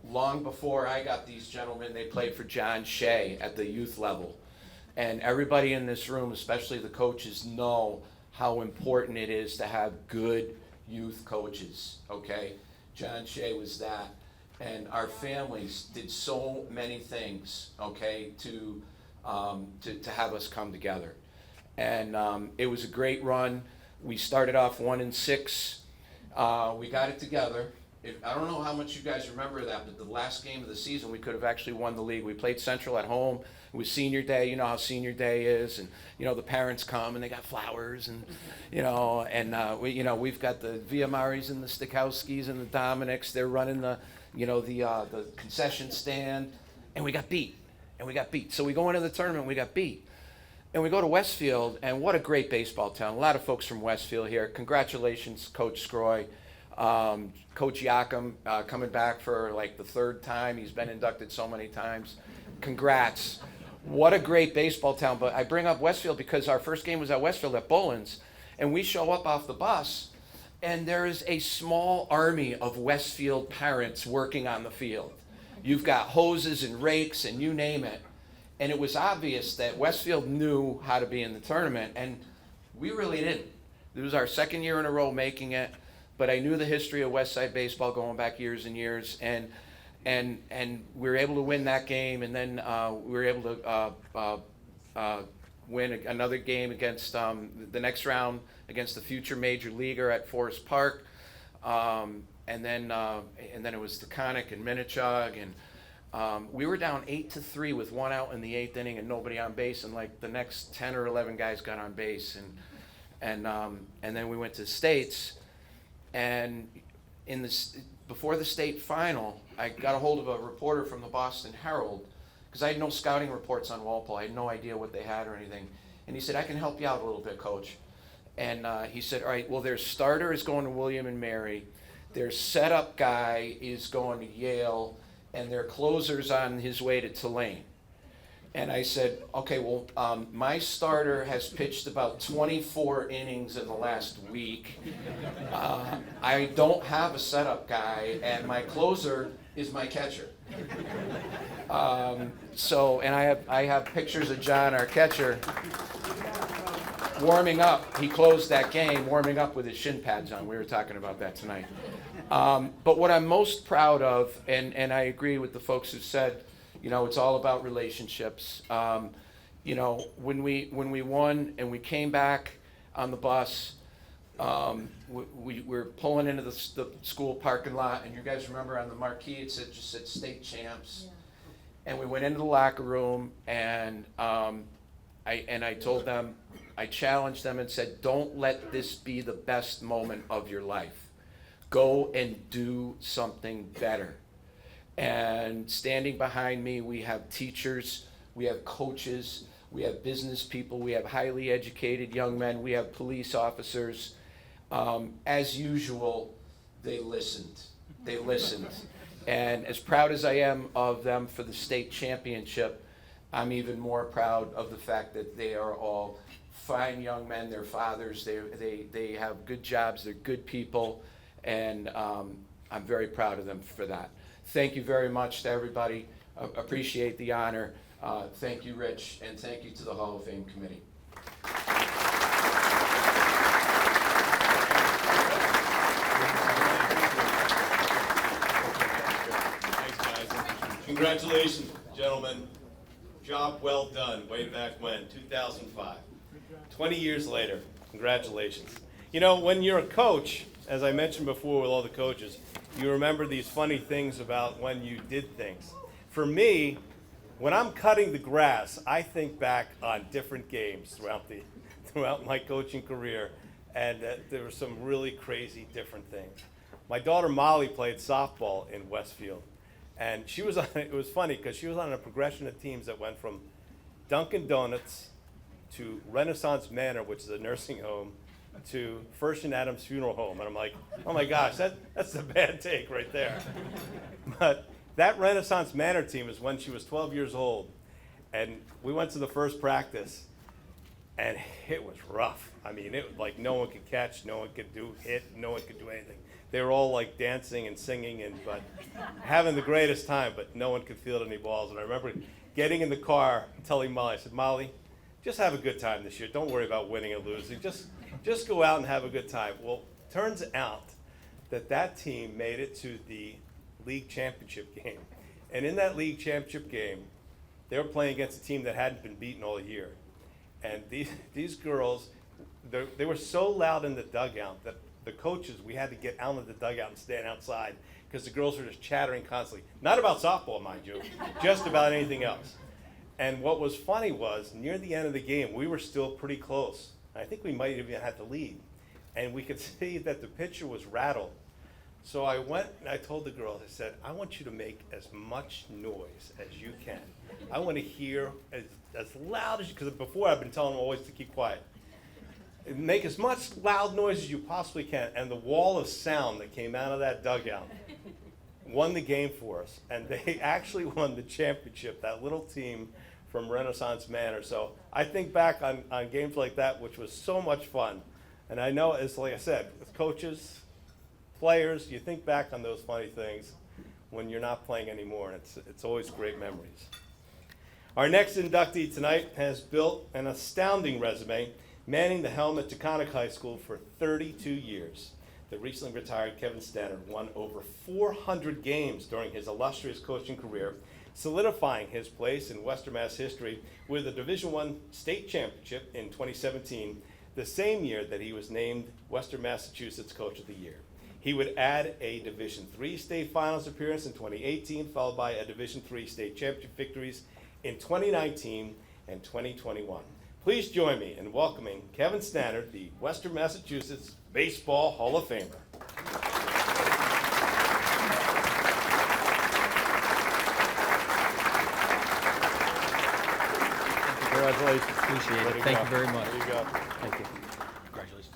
Long before I got these gentlemen, they played for John Shea at the youth level. And everybody in this room, especially the coaches, know how important it is to have good youth coaches, okay? John Shea was that. And our families did so many things, okay, to have us come together. And it was a great run. We started off 1-6. We got it together. I don't know how much you guys remember that, but the last game of the season, we could have actually won the league. We played Central at home. It was senior day. You know how senior day is, and the parents come and they got flowers, and we've got the Viamaris and the Stakowskis and the Dominics. They're running the concession stand, and we got beat. So we go into the tournament, we got beat. And we go to Westfield, and what a great baseball town. A lot of folks from Westfield here. Congratulations, Coach Scroy. Coach Yakum coming back for like the third time. He's been inducted so many times. Congrats. What a great baseball town. But I bring up Westfield because our first game was at Westfield at Bullens, and we show up off the bus, and there is a small army of Westfield parents working on the field. You've got hoses and rakes and you name it. And it was obvious that Westfield knew how to be in the tournament, and we really didn't. It was our second year in a row making it, but I knew the history of West Side baseball going back years and years, and we were able to win that game, and then we were able to win another game against the next round against the future major leaguer at Forest Park, and then it was the Conic and Minnechaug, and we were down 8-3 with 1 out in the 8th inning and nobody on base, and like the next 10 or 11 guys got on base, and then we went to the States, and before the state final, I got a hold of a reporter from the Boston Herald, because I had no scouting reports on Walpole. I had no idea what they had or anything. And he said, I can help you out a little bit, Coach. And he said, all right, well, their starter is going to William and Mary. Their setup guy is going to Yale. And their closer's on his way to Tulane. And I said, okay, well, my starter has pitched about 24 innings in the last week. I don't have a setup guy, and my closer is my catcher. And I have pictures of John, our catcher, warming up. He closed that game warming up with his shin pads on. We were talking about that tonight. But what I'm most proud of, and I agree with the folks who said, you know, it's all about relationships. You know, when we won and we came back on the bus, we were pulling into the school parking lot, and you guys remember on the marquee it just said state champs. Yeah. And we went into the locker room, and I told them, I challenged them and said, don't let this be the best moment of your life. Go and do something better. And standing behind me, we have teachers, we have coaches, we have business people, we have highly educated young men, we have police officers. As usual, they listened. They listened. And as proud as I am of them for the state championship, I'm even more proud of the fact that they are all fine young men, they're fathers, they have good jobs, they're good people, and I'm very proud of them for that. Thank you very much to everybody. Appreciate the honor. Thank you, Rich, and thank you to the Hall of Fame committee. Thanks, guys. Congratulations, gentlemen. Job well done way back when, 2005. 20 years later, congratulations. You know, when you're a coach, as I mentioned before with all the coaches, you remember these funny things about when you did things. For me, when I'm cutting the grass, I think back on different games throughout my coaching career, and there were some really crazy different things. My daughter Molly played softball in Westfield, and she was on, it was funny because she was on a progression of teams that went from Dunkin' Donuts to Renaissance Manor, which is a nursing home, to First and Adams Funeral Home. And I'm like, oh my gosh, that's a bad take right there. But that Renaissance Manor team is when she was 12 years old. And we went to the first practice, and it was rough. I mean, it was like no one could catch, no one could hit, no one could do anything. They were all like dancing and singing, but having the greatest time, but no one could field any balls. And I remember getting in the car and telling Molly, I said, Molly, just have a good time this year. Don't worry about winning or losing. Just go out and have a good time. Well, turns out that team made it to the league championship game. And in that league championship game, they were playing against a team that hadn't been beaten all year. And these girls, they were so loud in the dugout that the coaches, we had to get out of the dugout and stand outside because the girls were just chattering constantly. Not about softball, mind you, just about anything else. And what was funny was, near the end of the game, we were still pretty close. I think we might even have the lead. And we could see that the pitcher was rattled. So I went and I told the girls, I said, I want you to make as much noise as you can. I want to hear as loud as you, because before I've been telling them always to keep quiet. make as much loud noise as you possibly can. And the wall of sound that came out of that dugout won the game for us. And they actually won the championship, that little team from Renaissance Manor. So I think back on games like that, which was so much fun. And I know, it's like I said, with coaches, players, you think back on those funny things when you're not playing anymore, and it's always great memories. Our next inductee tonight has built an astounding resume, manning the helm at Taconic High School for 32 years. The recently retired Kevin Stannard won over 400 games during his illustrious coaching career, solidifying his place in Western Mass history with a Division I state championship in 2017, the same year that he was named Western Massachusetts Coach of the Year. He would add a Division III state finals appearance in 2018, followed by a Division III state championship victories in 2019 and 2021. Please join me in welcoming Kevin Stannard, the Western Massachusetts Baseball Hall of Famer. Congratulations. Appreciate Way it. to Thank go. you very much. There you go. Thank you. Congratulations.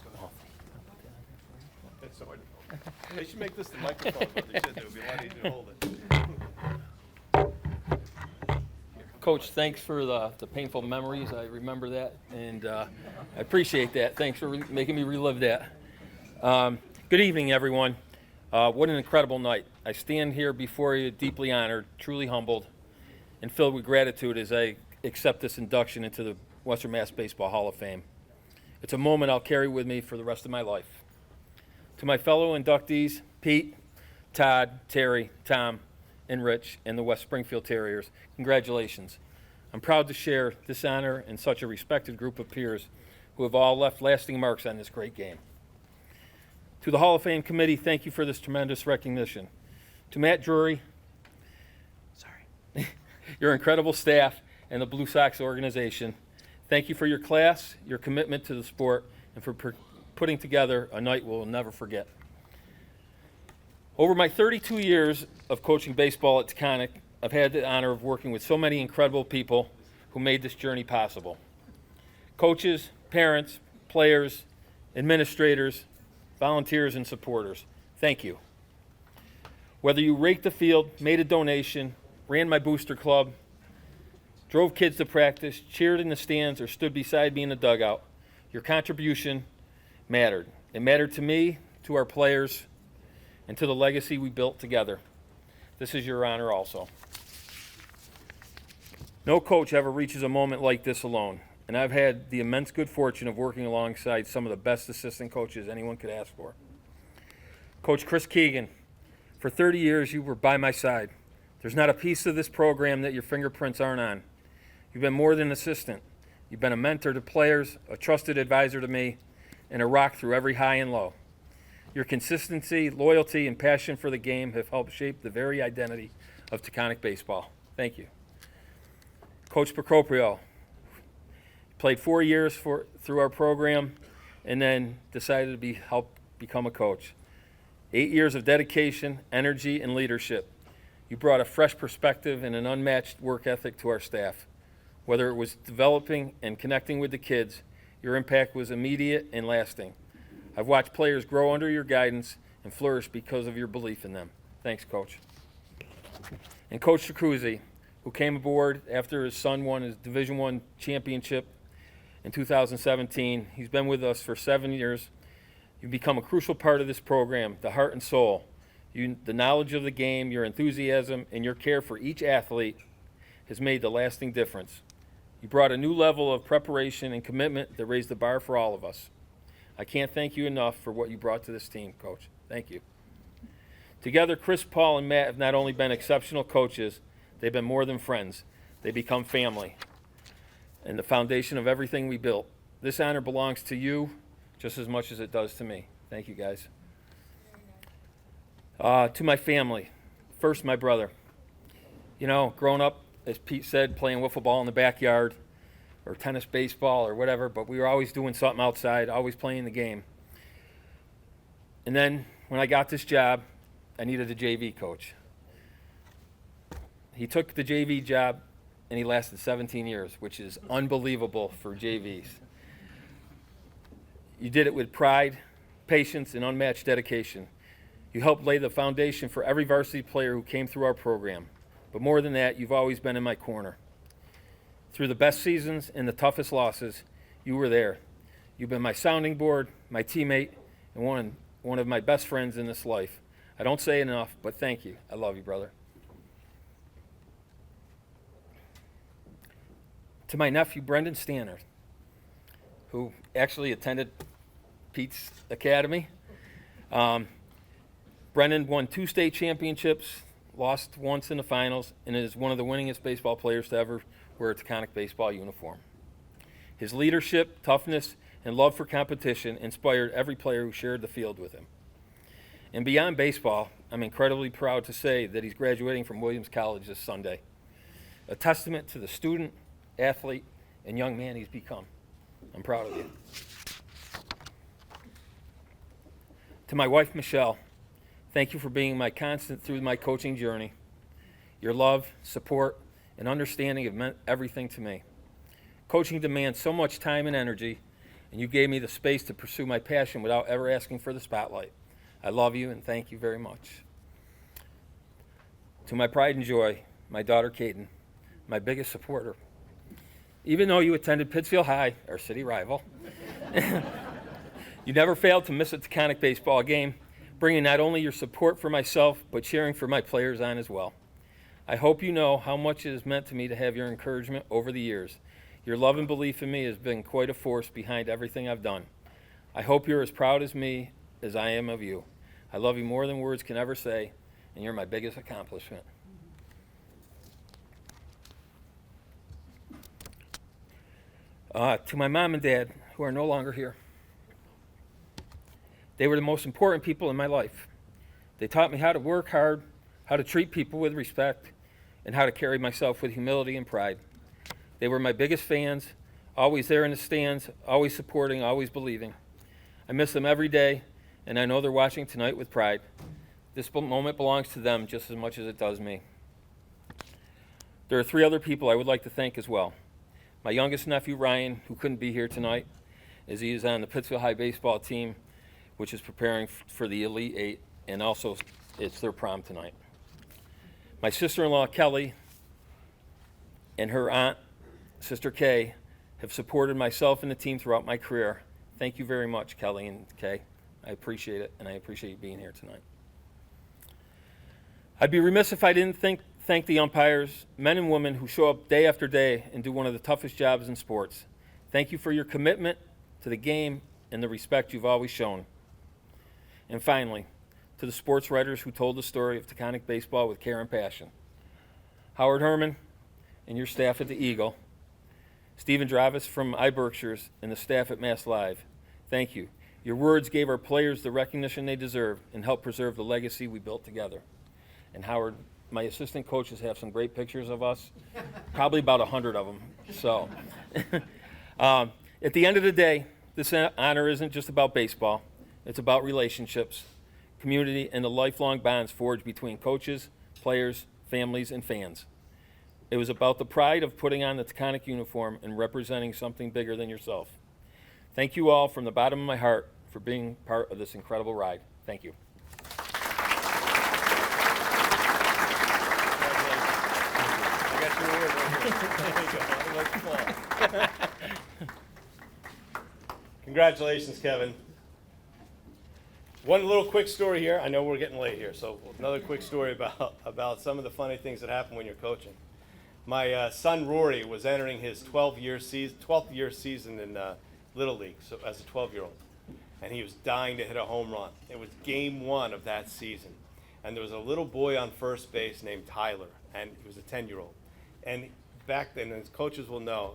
It's so hard to hold. They should make this the microphone, but they should. It would be a lot easier to hold it. Coach, thanks for the painful memories. I remember that, and I appreciate that. Thanks for making me relive that. Good evening, everyone. What an incredible night. I stand here before you deeply honored, truly humbled, and filled with gratitude as I accept this induction into the Western Mass Baseball Hall of Fame. It's a moment I'll carry with me for the rest of my life. To my fellow inductees, Pete, Todd, Terry, Tom, and Rich, and the West Springfield Terriers, congratulations. I'm proud to share this honor and such a respected group of peers who have all left lasting marks on this great game. To the Hall of Fame committee, thank you for this tremendous recognition. To Matt Drury, your incredible staff, and the Blue Sox organization, thank you for your class, your commitment to the sport, and for putting together a night we'll never forget. Over my 32 years of coaching baseball at Taconic, I've had the honor of working with so many incredible people who made this journey possible. Coaches, parents, players, administrators, volunteers, and supporters, thank you. Whether you raked the field, made a donation, ran my booster club, drove kids to practice, cheered in the stands, or stood beside me in the dugout, your contribution mattered. It mattered to me, to our players, and to the legacy we built together. This is your honor also. No coach ever reaches a moment like this alone, and I've had the immense good fortune of working alongside some of the best assistant coaches anyone could ask for. Coach Chris Keegan, for 30 years you were by my side. There's not a piece of this program that your fingerprints aren't on. You've been more than an assistant. You've been a mentor to players, a trusted advisor to me, and a rock through every high and low. Your consistency, loyalty, and passion for the game have helped shape the very identity of Taconic baseball. Thank you. Coach Procopio played 4 years through our program and then decided to help become a coach. 8 years of dedication, energy, and leadership. You brought a fresh perspective and an unmatched work ethic to our staff. Whether it was developing and connecting with the kids, your impact was immediate and lasting. I've watched players grow under your guidance and flourish because of your belief in them. Thanks, Coach. And Coach Tracuzzi, who came aboard after his son won his Division I championship in 2017. He's been with us for 7 years. You've become a crucial part of this program, the heart and soul. The knowledge of the game, your enthusiasm, and your care for each athlete has made the lasting difference. You brought a new level of preparation and commitment that raised the bar for all of us. I can't thank you enough for what you brought to this team, Coach. Thank you. Together, Chris, Paul, and Matt have not only been exceptional coaches, they've been more than friends. They become family and the foundation of everything we built. This honor belongs to you just as much as it does to me. Thank you, guys. To my family, first, my brother. You know, growing up, as Pete said, playing wiffle ball in the backyard or tennis, baseball, or whatever, but we were always doing something outside, always playing the game. And then when I got this job, I needed a JV coach. He took the JV job, and he lasted 17 years, which is unbelievable for JVs. You did it with pride, patience, and unmatched dedication. You helped lay the foundation for every varsity player who came through our program. But more than that, you've always been in my corner. Through the best seasons and the toughest losses, you were there. You've been my sounding board, my teammate, and one of my best friends in this life. I don't say enough, but thank you. I love you, brother. To my nephew, Brendan Stanner, who actually attended Pete's Academy. Brendan won 2 state championships, lost once in the finals, and is one of the winningest baseball players to ever wear a Taconic baseball uniform. His leadership, toughness, and love for competition inspired every player who shared the field with him. And beyond baseball, I'm incredibly proud to say that he's graduating from Williams College this Sunday, a testament to the student, athlete, and young man he's become. I'm proud of you. To my wife, Michelle, thank you for being my constant through my coaching journey. Your love, support, and understanding have meant everything to me. Coaching demands so much time and energy, and you gave me the space to pursue my passion without ever asking for the spotlight. I love you and thank you very much. To my pride and joy, my daughter, Kaden, my biggest supporter. Even though you attended Pittsfield High, our city rival, you never failed to miss a Taconic baseball game, bringing not only your support for myself, but cheering for my players on as well. I hope you know how much it has meant to me to have your encouragement over the years. Your love and belief in me has been quite a force behind everything I've done. I hope you're as proud of me as I am of you. I love you more than words can ever say, and you're my biggest accomplishment. To my mom and dad, who are no longer here. They were the most important people in my life. They taught me how to work hard, how to treat people with respect, and how to carry myself with humility and pride. They were my biggest fans, always there in the stands, always supporting, always believing. I miss them every day, and I know they're watching tonight with pride. This moment belongs to them just as much as it does me. There are 3 other people I would like to thank as well. My youngest nephew, Ryan, who couldn't be here tonight, as he is on the Pittsfield High baseball team, which is preparing for the Elite 8, and also it's their prom tonight. My sister-in-law, Kelly, and her aunt, Sister Kay, have supported myself and the team throughout my career. Thank you very much, Kelly and Kay. I appreciate it, and I appreciate you being here tonight. I'd be remiss if I didn't thank the umpires, men and women who show up day after day and do one of the toughest jobs in sports. Thank you for your commitment to the game and the respect you've always shown. And finally, to the sports writers who told the story of Taconic baseball with care and passion. Howard Herman and your staff at the Eagle, Stephen Dravis from iBerkshires, and the staff at Mass Live, thank you. Your words gave our players the recognition they deserve and helped preserve the legacy we built together. And Howard, my assistant coaches have some great pictures of us, probably about 100 of them. So, at the end of the day, this honor isn't just about baseball. It's about relationships, community, and the lifelong bonds forged between coaches, players, families, and fans. It was about the pride of putting on the Taconic uniform and representing something bigger than yourself. Thank you all from the bottom of my heart for being part of this incredible ride. Thank you. Congratulations, Kevin. One little quick story here. I know we're getting late here, so another quick story about some of the funny things that happen when you're coaching. My son Rory was entering his 12th year season in Little League, so as a 12-year-old, and he was dying to hit a home run. It was game 1 of that season, and there was a little boy on first base named Tyler, and he was a 10-year-old. And back then, as coaches will know,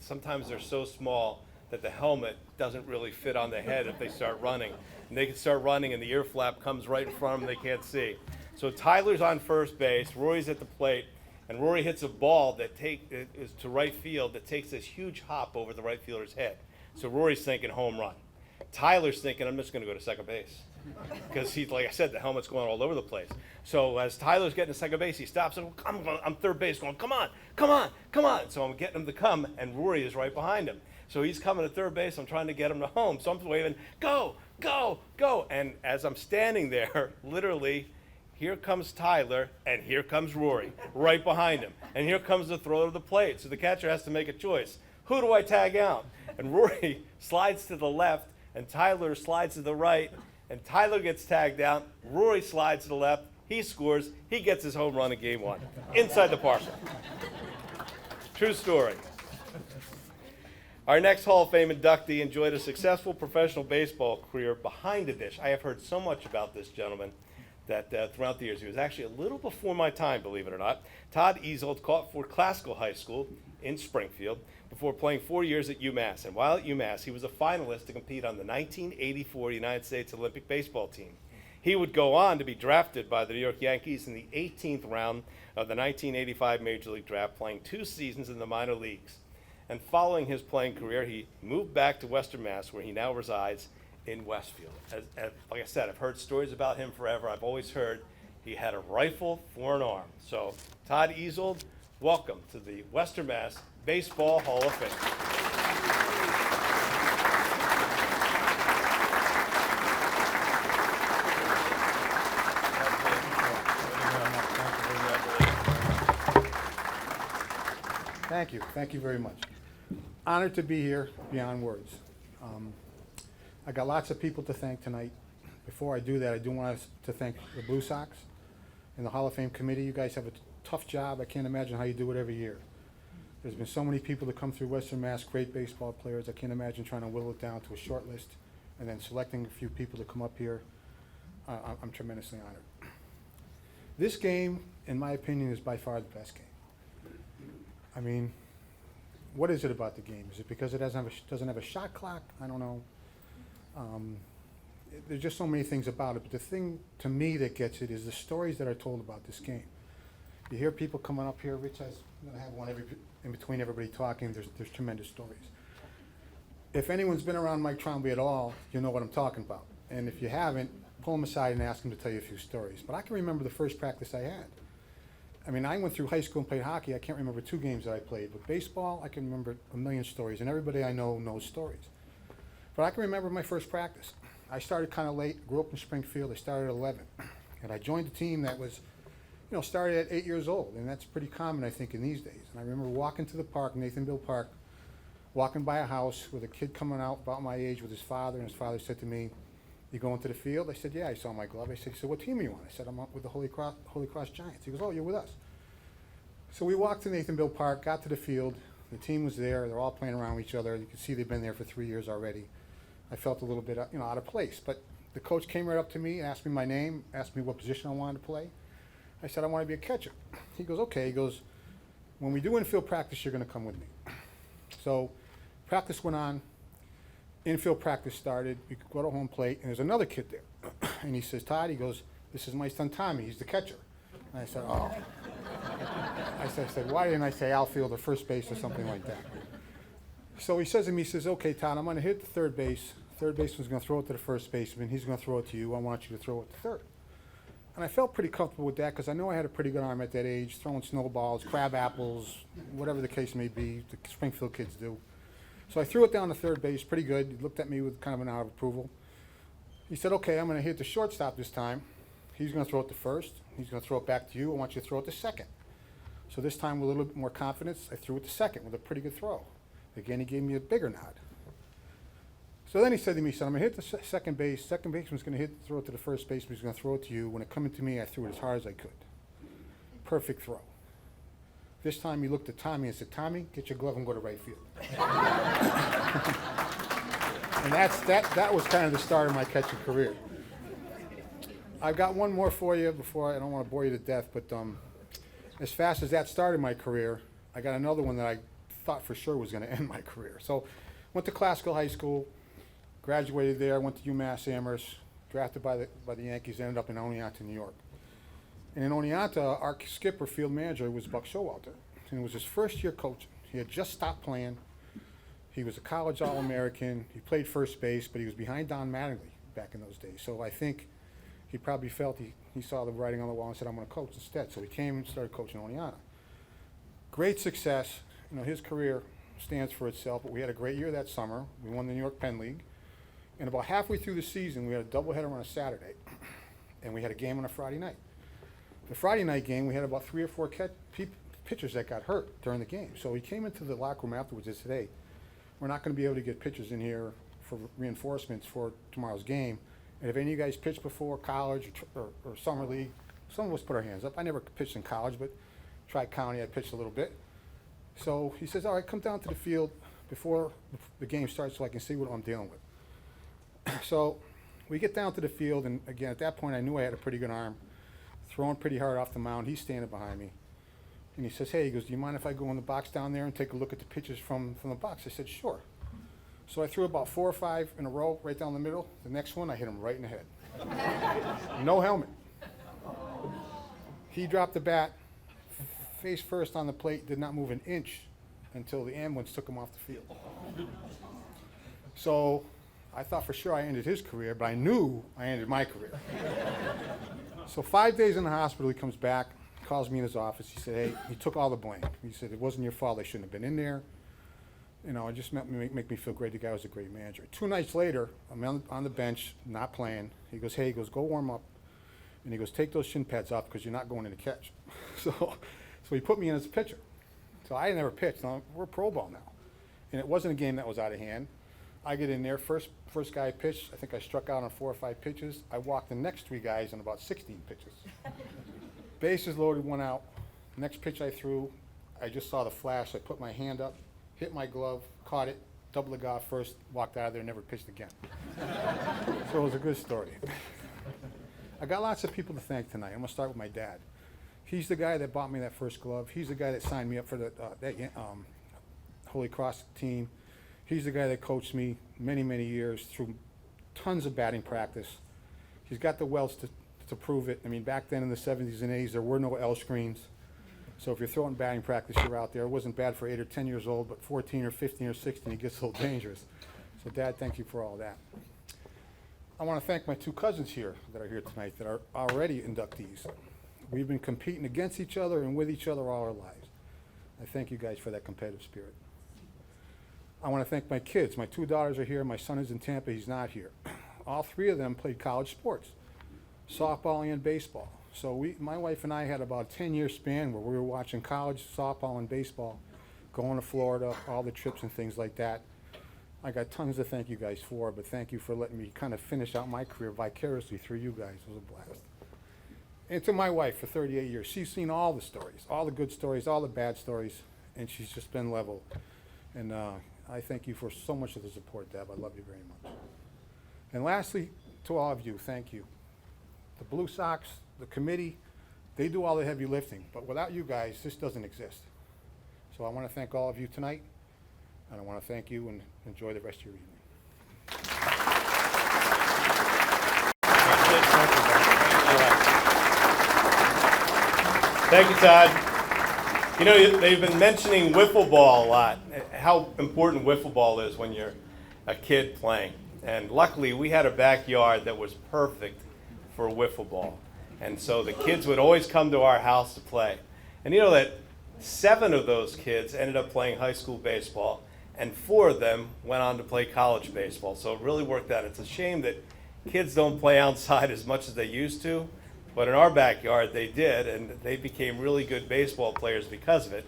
sometimes they're so small that the helmet doesn't really fit on the head if they start running. And they can start running and the ear flap comes right in front of them, they can't see. So Tyler's on first base, Rory's at the plate, and Rory hits a ball that is to right field that takes this huge hop over the right fielder's head. So Rory's thinking home run. Tyler's thinking, I'm just going to go to second base. Because he's, like I said, the helmet's going all over the place. So as Tyler's getting to second base, he stops and I'm third base going, come on. So I'm getting him to come, and Rory is right behind him. So he's coming to third base. I'm trying to get him to home. So I'm waving, go, go, go. And as I'm standing there, literally, here comes Tyler, and here comes Rory, right behind him. And here comes the throw to the plate. So the catcher has to make a choice. Who do I tag out? And Rory slides to the left, and Tyler slides to the right, and Tyler gets tagged out. Rory slides to the left. He scores. He gets his home run in game one, inside the park. True story. Our next Hall of Fame inductee enjoyed a successful professional baseball career behind the dish. I have heard so much about this gentleman that throughout the years, he was actually a little before my time, believe it or not. Todd Ezold taught for Classical High School in Springfield before playing 4 years at UMass. And while at UMass, he was a finalist to compete on the 1984 United States Olympic baseball team. He would go on to be drafted by the New York Yankees in the 18th round of the 1985 Major League Draft, playing 2 seasons in the minor leagues. And following his playing career, he moved back to Western Mass, where he now resides in Westfield. Like I said, I've heard stories about him forever. I've always heard he had a rifle for an arm. So, Todd Ezold, welcome to the Western Mass Baseball Hall of Fame. Thank you. Thank you very much. Honored to be here beyond words. I got lots of people to thank tonight. Before I do that, I do want to thank the Blue Sox and the Hall of Fame committee. You guys have a tough job. I can't imagine how you do it every year. There's been so many people that come through Western Mass, great baseball players. I can't imagine trying to whittle it down to a short list and then selecting a few people to come up here. I'm tremendously honored. This game, in my opinion, is by far the best game. I mean, what is it about the game? Is it because it doesn't have a shot clock? I don't know. There's just so many things about it, but the thing to me that gets it is the stories that are told about this game. You hear people coming up here. Rich has, I'm going to have one in between everybody talking. There's tremendous stories. If anyone's been around Mike Trombley at all, you know what I'm talking about. And if you haven't, pull him aside and ask him to tell you a few stories. But I can remember the first practice I had. I mean, I went through high school and played hockey. I can't remember 2 games that I played. But baseball, I can remember a million stories. And everybody I know knows stories. But I can remember my first practice. I started kind of late, grew up in Springfield. I started at 11. And I joined a team that was, started at 8 years old. And that's pretty common, I think, in these days. And I remember walking to the park, Nathanville Park, walking by a house with a kid coming out about my age with his father. And his father said to me, "You going to the field?" I said, "Yeah." I saw my glove. I said, "So what team are you on?" I said, "I'm up with the Holy Cross Giants." He goes, "Oh, you're with us." So we walked to Nathanville Park, got to the field. The team was there. They're all playing around with each other. You can see they've been there for 3 years already. I felt a little bit, out of place. But the coach came right up to me, asked me my name, asked me what position I wanted to play. I said, "I want to be a catcher." He goes, "Okay." He goes, "When we do infield practice, you're going to come with me." So practice went on. Infield practice started. We could go to home plate, and there's another kid there. And he says, "Todd," he goes, "this is my son Tommy. He's the catcher." And I said, "Oh." I said, "Why didn't I say outfield or first base or something like that?" So he says to me, he says, "Okay, Todd, I'm going to hit the third base. Third baseman's going to throw it to the first baseman. He's going to throw it to you. I want you to throw it to third." And I felt pretty comfortable with that because I know I had a pretty good arm at that age, throwing snowballs, crab apples, whatever the case may be, the Springfield kids do. So I threw it down to third base pretty good. He looked at me with kind of an nod of approval. He said, "Okay, I'm going to hit the shortstop this time. He's going to throw it to first. He's going to throw it back to you. I want you to throw it to second." So this time with a little bit more confidence, I threw it to second with a pretty good throw. Again, he gave me a bigger nod. So then he said to me, he said, "I'm going to hit the second base. Second baseman's going to throw it to the first baseman. He's going to throw it to you. When it coming to me, I threw it as hard as I could." Perfect throw. This time he looked at Tommy and said, "Tommy, get your glove and go to right field." And that was kind of the start of my catching career. I've got one more for you before I don't want to bore you to death, but as fast as that started my career, I got another one that I thought for sure was going to end my career. So went to Classical High School, graduated there, went to UMass Amherst, drafted by the Yankees, ended up in Oneonta, New York. And in Oneonta, our skipper, field manager, was Buck Showalter. And it was his first year coaching. He had just stopped playing. He was a college All-American. He played first base, but he was behind Don Mattingly back in those days. So I think he probably felt he saw the writing on the wall and said, "I'm going to coach instead." So he came and started coaching Oneonta. Great success. His career stands for itself, but we had a great year that summer. We won the New York Penn League. And about halfway through the season, we had a doubleheader on a Saturday, and we had a game on a Friday night. The Friday night game, we had about 3 or 4 pitchers that got hurt during the game. So we came into the locker room afterwards and said, hey, we're not going to be able to get pitchers in here for reinforcements for tomorrow's game. And if any of you guys pitched before, college or summer league, some of us put our hands up. I never pitched in college, but Tri-County, I pitched a little bit. So he says, all right, come down to the field before the game starts so I can see what I'm dealing with. So we get down to the field, and again, at that point, I knew I had a pretty good arm, throwing pretty hard off the mound. He's standing behind me. And he says, hey, he goes, do you mind if I go in the box down there and take a look at the pitches from the box? I said, sure. So I threw about 4 or 5 in a row right down the middle. The next one, I hit him right in the head. No helmet. He dropped the bat, face first on the plate, did not move an inch until the ambulance took him off the field. So I thought for sure I ended his career, but I knew I ended my career. So 5 days in the hospital, he comes back, calls me in his office. He said, hey, he took all the blame. He said, it wasn't your fault. I shouldn't have been in there. You know, it just make me feel great. The guy was a great manager. 2 nights later, I'm on the bench, not playing. He goes, hey, go warm up. And he goes, take those shin pads off because you're not going in to catch. So he put me in as a pitcher. So I never pitched. Now, we're pro ball now. And it wasn't a game that was out of hand. I get in there, first guy I pitched, I think I struck out on 4 or 5 pitches. I walked the next 3 guys on about 16 pitches. Bases loaded, 1 out. Next pitch I threw, I just saw the flash. I put my hand up, hit my glove, caught it, double leg off first, walked out of there, never pitched again. So it was a good story. I got lots of people to thank tonight. I'm going to start with my dad. He's the guy that bought me that first glove. He's the guy that signed me up for the Holy Cross team. He's the guy that coached me many, many years through tons of batting practice. He's got the welts to prove it. I mean, back then in the 70s and 80s, there were no L screens. So if you're throwing batting practice, you're out there. It wasn't bad for 8 or 10 years old, but 14 or 15 or 16, it gets a little dangerous. So Dad, thank you for all that. I want to thank my 2 cousins here that are here tonight that are already inductees. We've been competing against each other and with each other all our lives. I thank you guys for that competitive spirit. I want to thank my kids. My 2 daughters are here. My son is in Tampa. He's not here. All 3 of them played college sports, softball and baseball. So my wife and I had about a 10-year span where we were watching college softball and baseball, going to Florida, all the trips and things like that. I got tons to thank you guys for, but thank you for letting me kind of finish out my career vicariously through you guys. It was a blast. And to my wife for 38 years. She's seen all the stories, all the good stories, all the bad stories, and she's just been level. And I thank you for so much of the support, Deb. I love you very much. And lastly, to all of you, thank you. The Blue Sox, the committee, they do all the heavy lifting, but without you guys, this doesn't exist. So I want to thank all of you tonight, and I want to thank you and enjoy the rest of your evening. Thank you, Todd. You know, they've been mentioning wiffle ball a lot, how important wiffle ball is when you're a kid playing. And luckily, we had a backyard that was perfect for wiffle ball. And so the kids would always come to our house to play. And you know that 7 of those kids ended up playing high school baseball, and 4 of them went on to play college baseball. So it really worked out. It's a shame that kids don't play outside as much as they used to. But in our backyard, they did, and they became really good baseball players because of it.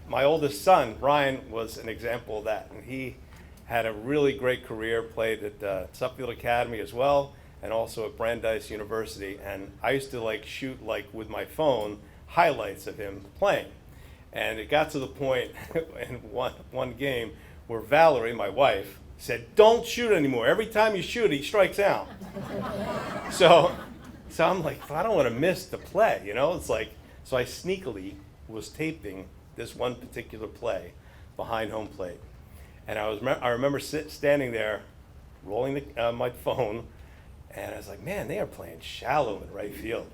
My oldest son, Ryan, was an example of that. And he had a really great career, played at Suffield Academy as well, and also at Brandeis University. And I used to shoot with my phone highlights of him playing. And it got to the point in one game where Valerie, my wife, said, "Don't shoot anymore. Every time you shoot, he strikes out." So I'm like, I don't want to miss the play, you know? It's like, so I sneakily was taping this one particular play behind home plate. And I remember standing there, rolling my phone, and I was like, man, they are playing shallow in right field.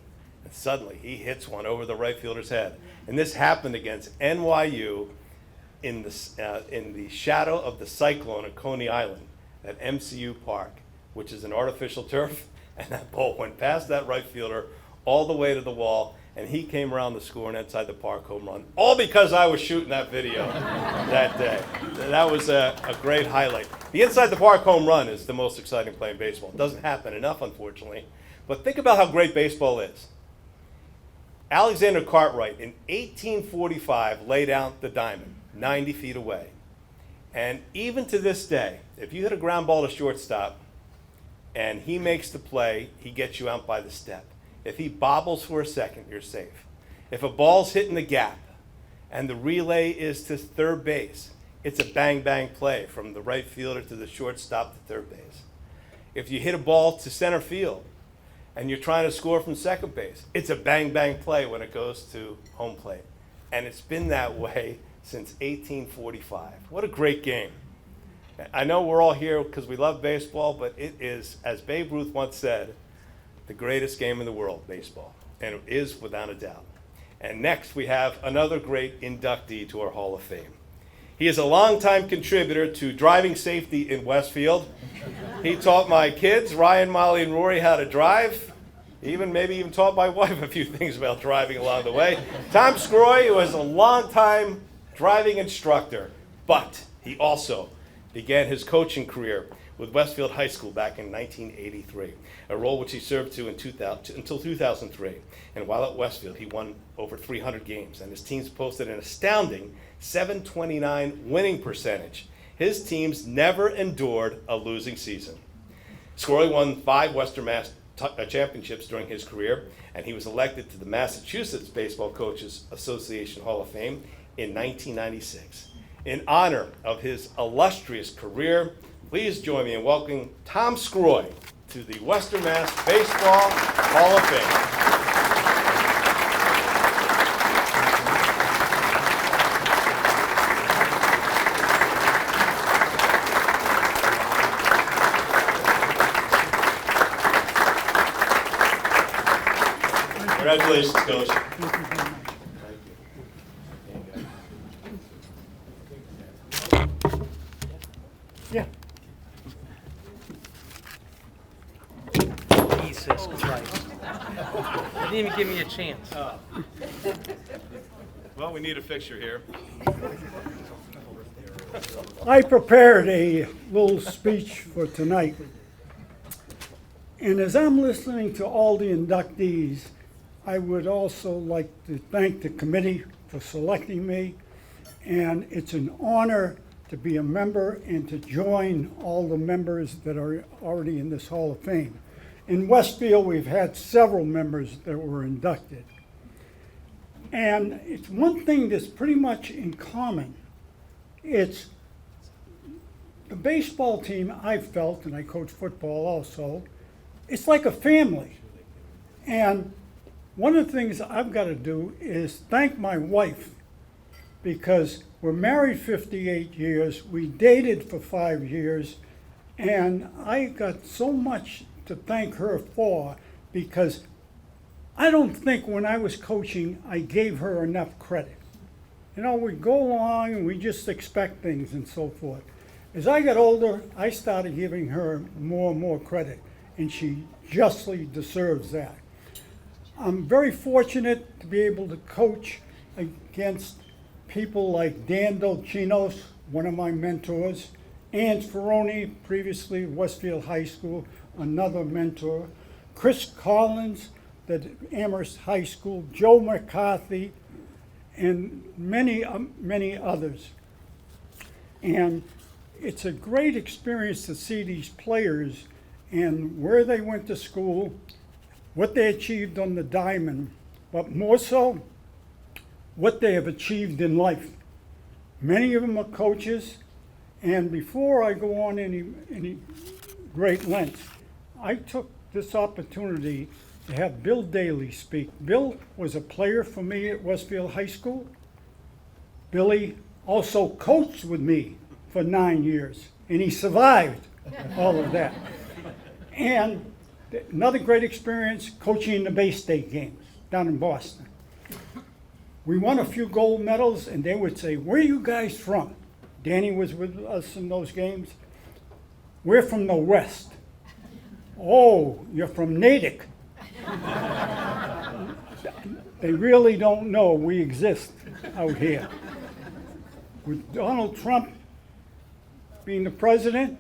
And suddenly he hits one over the right fielder's head. And this happened against NYU in the shadow of the cyclone at Coney Island at MCU Park, which is an artificial turf. And that ball went past that right fielder all the way to the wall. and he came around the score and inside the park home run, all because I was shooting that video that day. That was a great highlight. The inside the park home run is the most exciting play in baseball. It doesn't happen enough, unfortunately, but think about how great baseball is. Alexander Cartwright in 1845 laid out the diamond 90 feet away. And even to this day, if you hit a ground ball to shortstop and he makes the play, he gets you out by the step. If he bobbles for a second, you're safe. If a ball's hitting the gap and the relay is to third base, it's a bang-bang play from the right fielder to the shortstop to third base. If you hit a ball to center field and you're trying to score from second base, it's a bang-bang play when it goes to home plate. And it's been that way since 1845. What a great game. I know we're all here because we love baseball, but it is, as Babe Ruth once said, the greatest game in the world, baseball. And it is without a doubt. And next we have another great inductee to our Hall of Fame. He is a longtime contributor to driving safety in Westfield. He taught my kids, Ryan, Molly, and Rory, how to drive. Maybe even taught my wife a few things about driving along the way. Tom Scroy was a longtime driving instructor, but he also began his coaching career with Westfield High School back in 1983, a role which he served to until 2003. And while at Westfield, he won over 300 games, and his teams posted an astounding 729 winning percentage. His teams never endured a losing season. Scroy won 5 Western Mass championships during his career, and he was elected to the Massachusetts Baseball Coaches Association Hall of Fame in 1996. In honor of his illustrious career, please join me in welcoming Tom Scroy to the Western Mass Baseball Hall of Fame. Congratulations, Coach. Yeah. Jesus Christ. They didn't even give me a chance. Well, we need a fixture here. I prepared a little speech for tonight. And as I'm listening to all the inductees, I would also like to thank the committee for selecting me. And it's an honor to be a member and to join all the members that are already in this Hall of Fame. In Westfield, we've had several members that were inducted. And it's one thing that's pretty much in common. It's the baseball team, I felt, and I coach football also, it's like a family. And one of the things I've got to do is thank my wife, because we're married 58 years, we dated for 5 years, and I got so much to thank her for, because I don't think when I was coaching I gave her enough credit. You know, we go along and we just expect things and so forth. As I got older, I started giving her more and more credit, and she justly deserves that. I'm very fortunate to be able to coach against people like Dan Dolcinos, one of my mentors, Ann Ferroni, previously Westfield High School, another mentor, Chris Collins at Amherst High School, Joe McCarthy, and many others. And it's a great experience to see these players and where they went to school, what they achieved on the diamond, but more so, what they have achieved in life. Many of them are coaches, and before I go on any great lengths, I took this opportunity to have Bill Daly speak. Bill was a player for me at Westfield High School. Billy also coached with me for 9 years, and he survived all of that. And another great experience coaching in the Bay State games down in Boston. We won a few gold medals, and they would say, "Where are you guys from?" Danny was with us in those games. "We're from the West." "Oh, you're from Natick." They really don't know we exist out here. With Donald Trump being the president,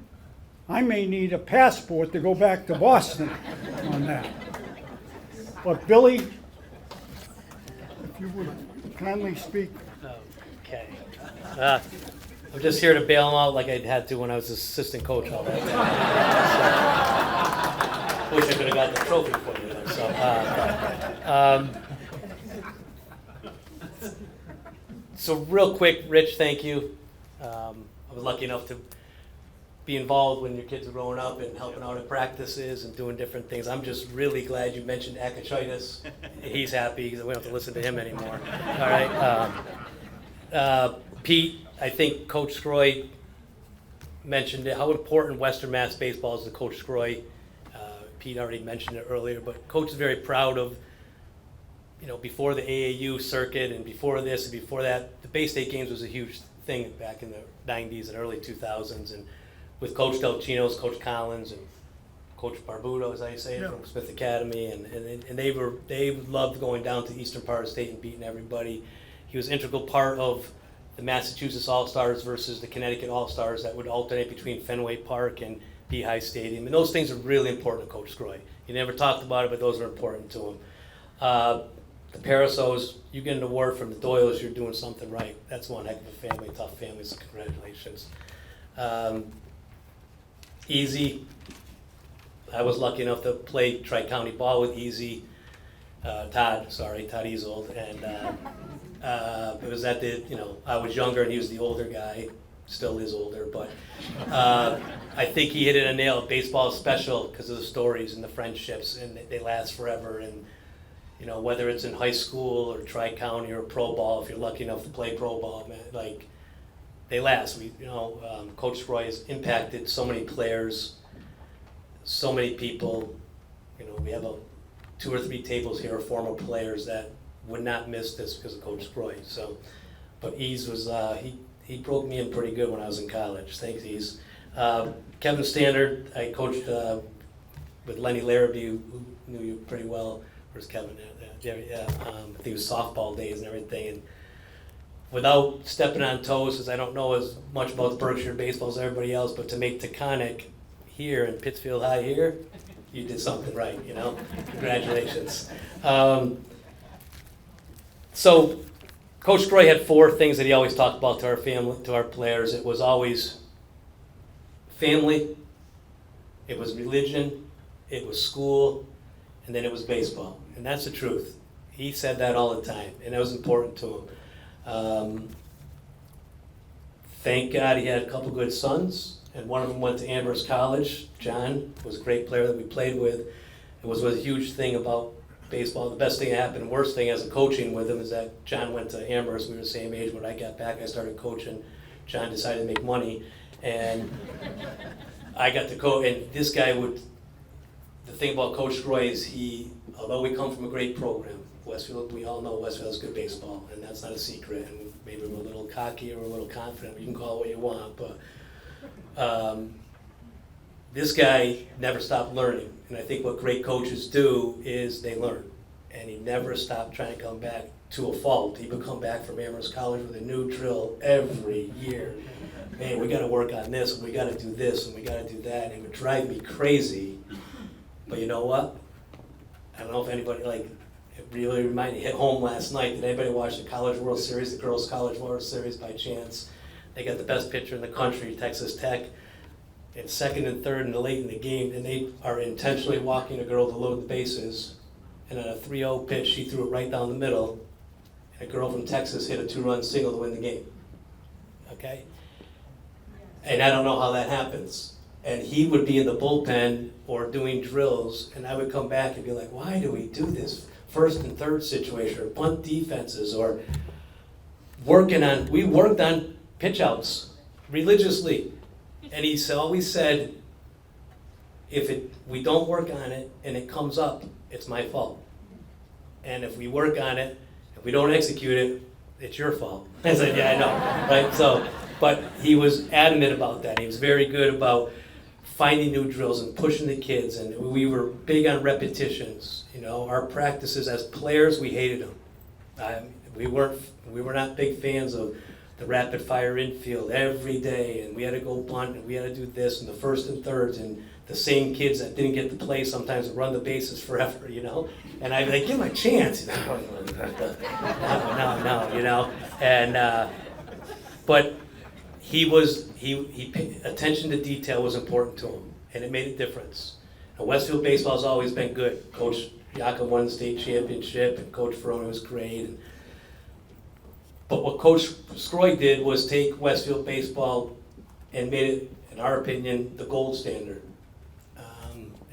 I may need a passport to go back to Boston on that. But Billy, if you would kindly speak. Okay. I'm just here to bail him out like I had to when I was assistant coach all that time. So, wish I could have got the trophy for you there. So real quick, Rich, thank you. I was lucky enough to be involved when your kids were growing up and helping out at practices and doing different things. I'm just really glad you mentioned Akachitis. He's happy because we don't have to listen to him anymore. All right. Pete, I think Coach Scroy mentioned it, how important Western Mass baseball is to Coach Scroy. Pete already mentioned it earlier, but Coach is very proud of, before the AAU circuit and before this and before that, the Bay State Games was a huge thing back in the 90s and early 2000s. And with Coach Delcinos, Coach Collins, and Coach Barbuto, as I say, from Smith Academy, and they loved going down to the eastern part of the state and beating everybody. He was an integral part of the Massachusetts All-Stars versus the Connecticut All-Stars that would alternate between Fenway Park and Beehive Stadium. And those things are really important to Coach Scroy. He never talked about it, but those are important to him. The Parasos, you get an award from the Doyles, you're doing something right. That's one heck of a family, tough family, so congratulations. Easy, I was lucky enough to play Tri-County ball with Easy, Todd Ezold, and it was at I was younger and he was the older guy, still is older, but I think he hit it a nail. Baseball is special because of the stories and the friendships, and they last forever. And whether it's in high school or Tri-County or pro ball, if you're lucky enough to play pro ball, man, they last. Coach Roy has impacted so many players, so many people. We have 2 or 3 tables here of former players that would not miss this because of Coach Roy. So, but Ease was he broke me in pretty good when I was in college. Thanks, Ease. Kevin Standard, I coached with Lenny Larrabee, who knew you pretty well. Where's Kevin? I think it was softball days and everything. And without stepping on toes, because I don't know as much about Berkshire baseball as everybody else, but to make Taconic here in Pittsfield High here, you did something right, Congratulations. So Coach Scroy had 4 things that he always talked about to our family, to our players. It was always family, it was religion, it was school, and then it was baseball. And that's the truth. He said that all the time, and that was important to him. Thank God he had a couple good sons, and one of them went to Amherst College. John was a great player that we played with. It was a huge thing about baseball. The best thing that happened, worst thing as a coaching with him, is that John went to Amherst. We were the same age. When I got back, I started coaching. John decided to make money, and I got to coach. And this guy would. The thing about Coach Scroy is although we come from a great program, Westfield, we all know Westfield has good baseball, and that's not a secret. And maybe we're a little cocky or a little confident. You can call it what you want, but this guy never stopped learning. And I think what great coaches do is they learn. And he never stopped trying to come back to a fault. He would come back from Amherst College with a new drill every year. Man, we got to work on this, and we got to do this, and we got to do that. And it would drive me crazy. But you know what? I don't know if anybody, it really reminded me, hit home last night. Did anybody watch the College World Series, the Girls College World Series by chance? They got the best pitcher in the country, Texas Tech, and second and third and late in the game, and they are intentionally walking a girl to load the bases. And on a 3-0 pitch, she threw it right down the middle, and a girl from Texas hit a 2-run single to win the game. Okay? And I don't know how that happens. And he would be in the bullpen or doing drills, and I would come back and be like, why do we do this first and third situation, or bunt defenses, or we worked on pitch outs religiously. And he always said, if we don't work on it and it comes up, it's my fault. And if we work on it, if we don't execute it, it's your fault. I said, yeah, I know, right? So, but he was adamant about that. He was very good about finding new drills and pushing the kids, and we were big on repetitions. Our practices as players, we hated them. We were not big fans of the rapid fire infield every day, and we had to go bunt, and we had to do this, and the first and thirds, and the same kids that didn't get to play sometimes would run the bases forever, you know? And I'd be like, give him a chance. No, you know? And, but he attention to detail was important to him, and it made a difference. Now, Westfield baseball's always been good. Coach Jakob won the state championship, and Coach Ferroni was great. But what Coach Scroy did was take Westfield baseball and made it, in our opinion, the gold standard.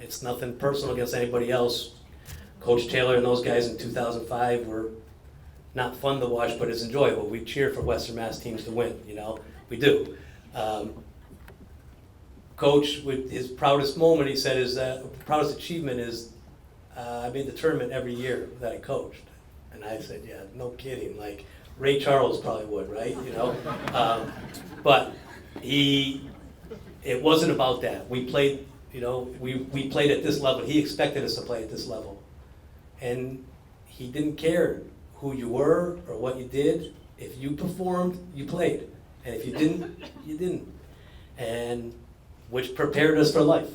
It's nothing personal against anybody else. Coach Taylor and those guys in 2005 were not fun to watch, but it's enjoyable. We cheer for Western Mass teams to win, you know, we do. Coach, with his proudest moment, he said, proudest achievement is, I made the tournament every year that I coached. And I said, yeah, no kidding, like Ray Charles probably would, right, you know? But it wasn't about that. We played, you know, we played at this level. He expected us to play at this level. And he didn't care who you were or what you did. If you performed, you played. And if you didn't, you didn't. And which prepared us for life.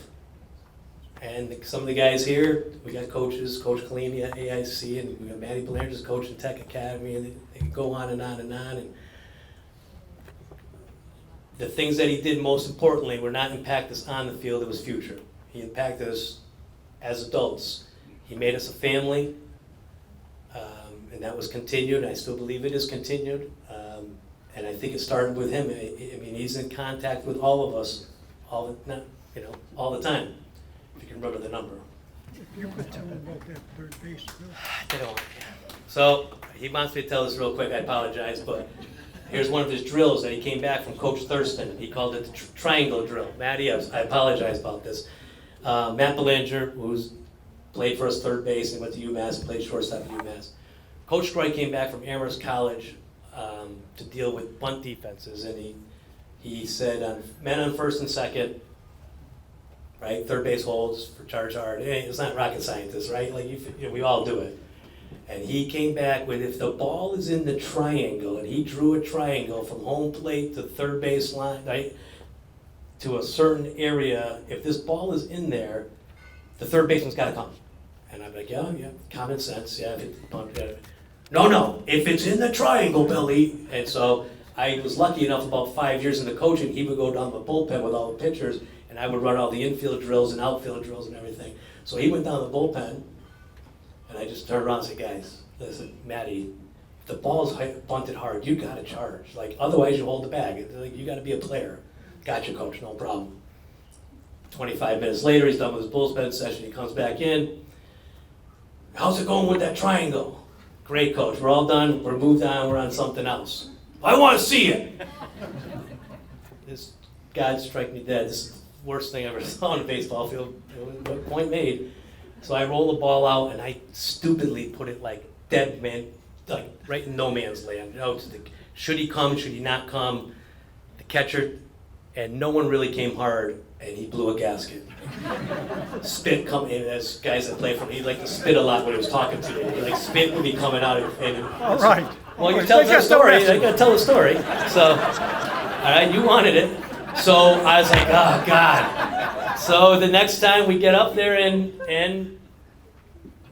And some of the guys here, we got coaches, Coach Kalini at AIC, and we got Matty Belanger coaching Tech Academy, and they can go on and on and on. And the things that he did most importantly were not impact us on the field, it was future. He impacted us as adults. He made us a family, and that was continued. I still believe it is continued. And I think it started with him. I mean, he's in contact with all of us all the time. If you can remember the number. You could tell him about that third base drill. I don't. So he wants me to tell this real quick. I apologize, but here's one of his drills that he came back from Coach Thurston. He called it the triangle drill. Matty, I apologize about this. Matt Belanger, who's played for us third base and went to UMass, played shortstop at UMass. Coach Scroy came back from Amherst College to deal with bunt defenses, and he said, men on first and second, right? Third base holds for charge hard. It's not rocket scientist, right? Like we all do it. And he came back with, if the ball is in the triangle, and he drew a triangle from home plate to third base line, right, to a certain area. If this ball is in there, the third baseman's got to come. And I'm like, yeah, common sense, yeah. No, if it's in the triangle, Billy. And so I was lucky enough, about 5 years into coaching, he would go down the bullpen with all the pitchers, and I would run all the infield drills and outfield drills and everything. So he went down the bullpen, and I just turned around and said, guys, listen, Matty, if the ball's bunted hard, you got to charge. Like, otherwise you hold the bag. Like, you got to be a player. Gotcha, coach, no problem. 25 minutes later, he's done with his bullpen session. He comes back in. How's it going with that triangle? Great, coach. We're all done. We're moved on. We're on something else. I want to see it. This God strike me dead. This is the worst thing I ever saw on a baseball field. Point made. So I roll the ball out, and I stupidly put it like dead man, like right in no man's land. You know, should he come? Should he not come? The catcher, and no one really came hard, and he blew a gasket. Spit coming in, as guys that play for me, he liked to spit a lot when he was talking to me. Like spit would be coming out of. All right. Well, you tell the story. I gotta tell the story. So, all right, you wanted it. So I was like, oh God. So the next time we get up there and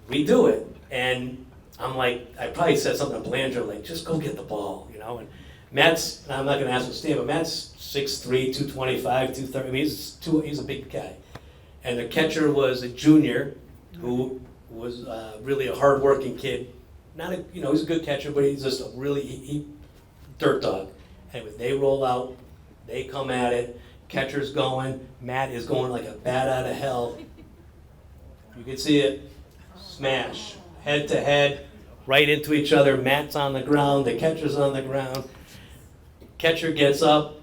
we do it, and I'm like, I probably said something to Belanger, like, just go get the ball, you know. And Matt's, I'm not gonna ask him to stand, but Matt's 6'3", 225, 230. I mean, he's a big guy. And the catcher was a junior who was really a hard-working kid. He's a good catcher, but he's just a really dirt dog. Anyway, they roll out, they come at it, catcher's going, Matt is going like a bat out of hell. You can see it, smash, head to head, right into each other. Matt's on the ground, the catcher's on the ground. Catcher gets up,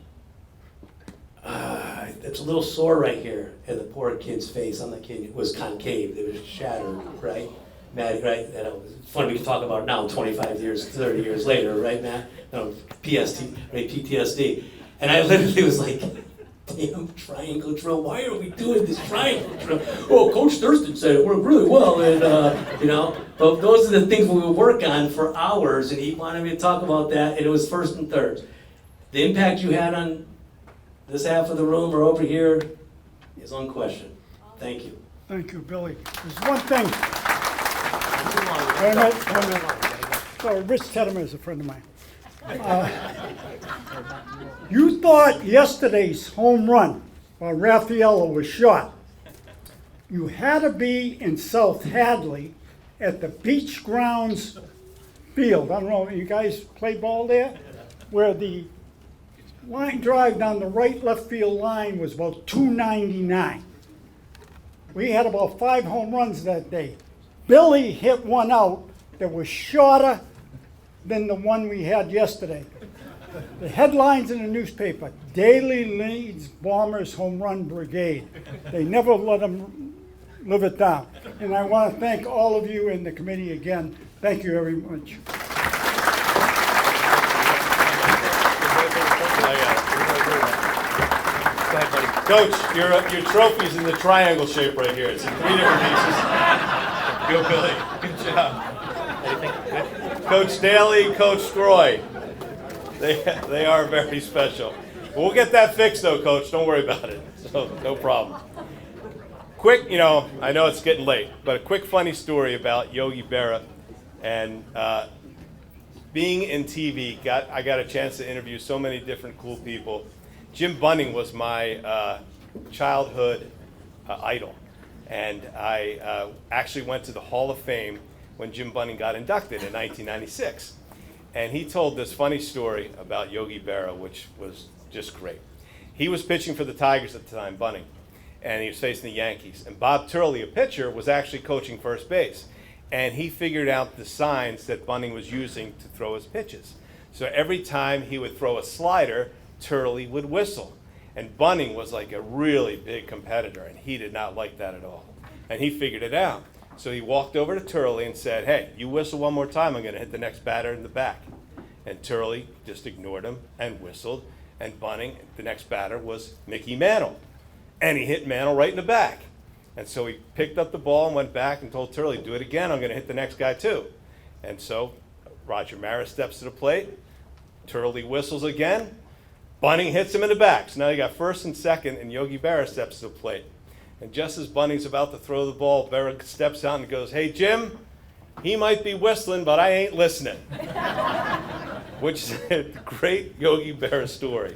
it's a little sore right here in the poor kid's face. I'm not kidding, it was concave, it was shattered, right? Matt, right? It's funny we can talk about it now, 25 years, 30 years later, right, Matt? No, PTSD. And I literally was like, damn triangle drill. Why are we doing this triangle drill? Oh, Coach Thurston said it worked really well, and but those are the things we would work on for hours, and he wanted me to talk about that, and it was first and thirds. The impact you had on this half of the room or over here is unquestioned. Thank you. Thank you, Billy. There's one thing. Wait a minute. Sorry, Rich Tedderman is a friend of mine. You thought yesterday's home run by Raffaello was shot. You had to be in South Hadley at the Beach Grounds field. I don't know, you guys play ball there? Where the line drive down the right left field line was about 299. We had about 5 home runs that day. Billy hit one out that was shorter than the one we had yesterday. The headlines in the newspaper, Daly leads Bombers home run brigade. They never let them live it down. And I want to thank all of you in the committee again. Thank you very much. Coach, your trophy's in the triangle shape right here. It's in 3 different pieces. Go, Billy. Good job. Coach Daly, Coach Scroy. They are very special. We'll get that fixed though, Coach. Don't worry about it. So, no problem. Quick, I know it's getting late, but a quick funny story about Yogi Berra and being in TV. I got a chance to interview so many different cool people. Jim Bunning was my childhood idol, and I actually went to the Hall of Fame when Jim Bunning got inducted in 1996. And he told this funny story about Yogi Berra, which was just great. He was pitching for the Tigers at the time, Bunning, and he was facing the Yankees. And Bob Turley, a pitcher, was actually coaching first base. And he figured out the signs that Bunning was using to throw his pitches. So every time he would throw a slider, Turley would whistle. And Bunning was like a really big competitor, and he did not like that at all. And he figured it out. So he walked over to Turley and said, "Hey, you whistle one more time, I'm going to hit the next batter in the back." And Turley just ignored him and whistled. And Bunning, the next batter, was Mickey Mantle. And he hit Mantle right in the back. And so he picked up the ball and went back and told Turley, "Do it again, I'm going to hit the next guy too." And so Roger Maris steps to the plate. Turley whistles again. Bunning hits him in the back. So now you got first and second, and Yogi Berra steps to the plate. And just as Bunning's about to throw the ball, Berra steps out and goes, "Hey, Jim, he might be whistling, but I ain't listening." Which is a great Yogi Berra story.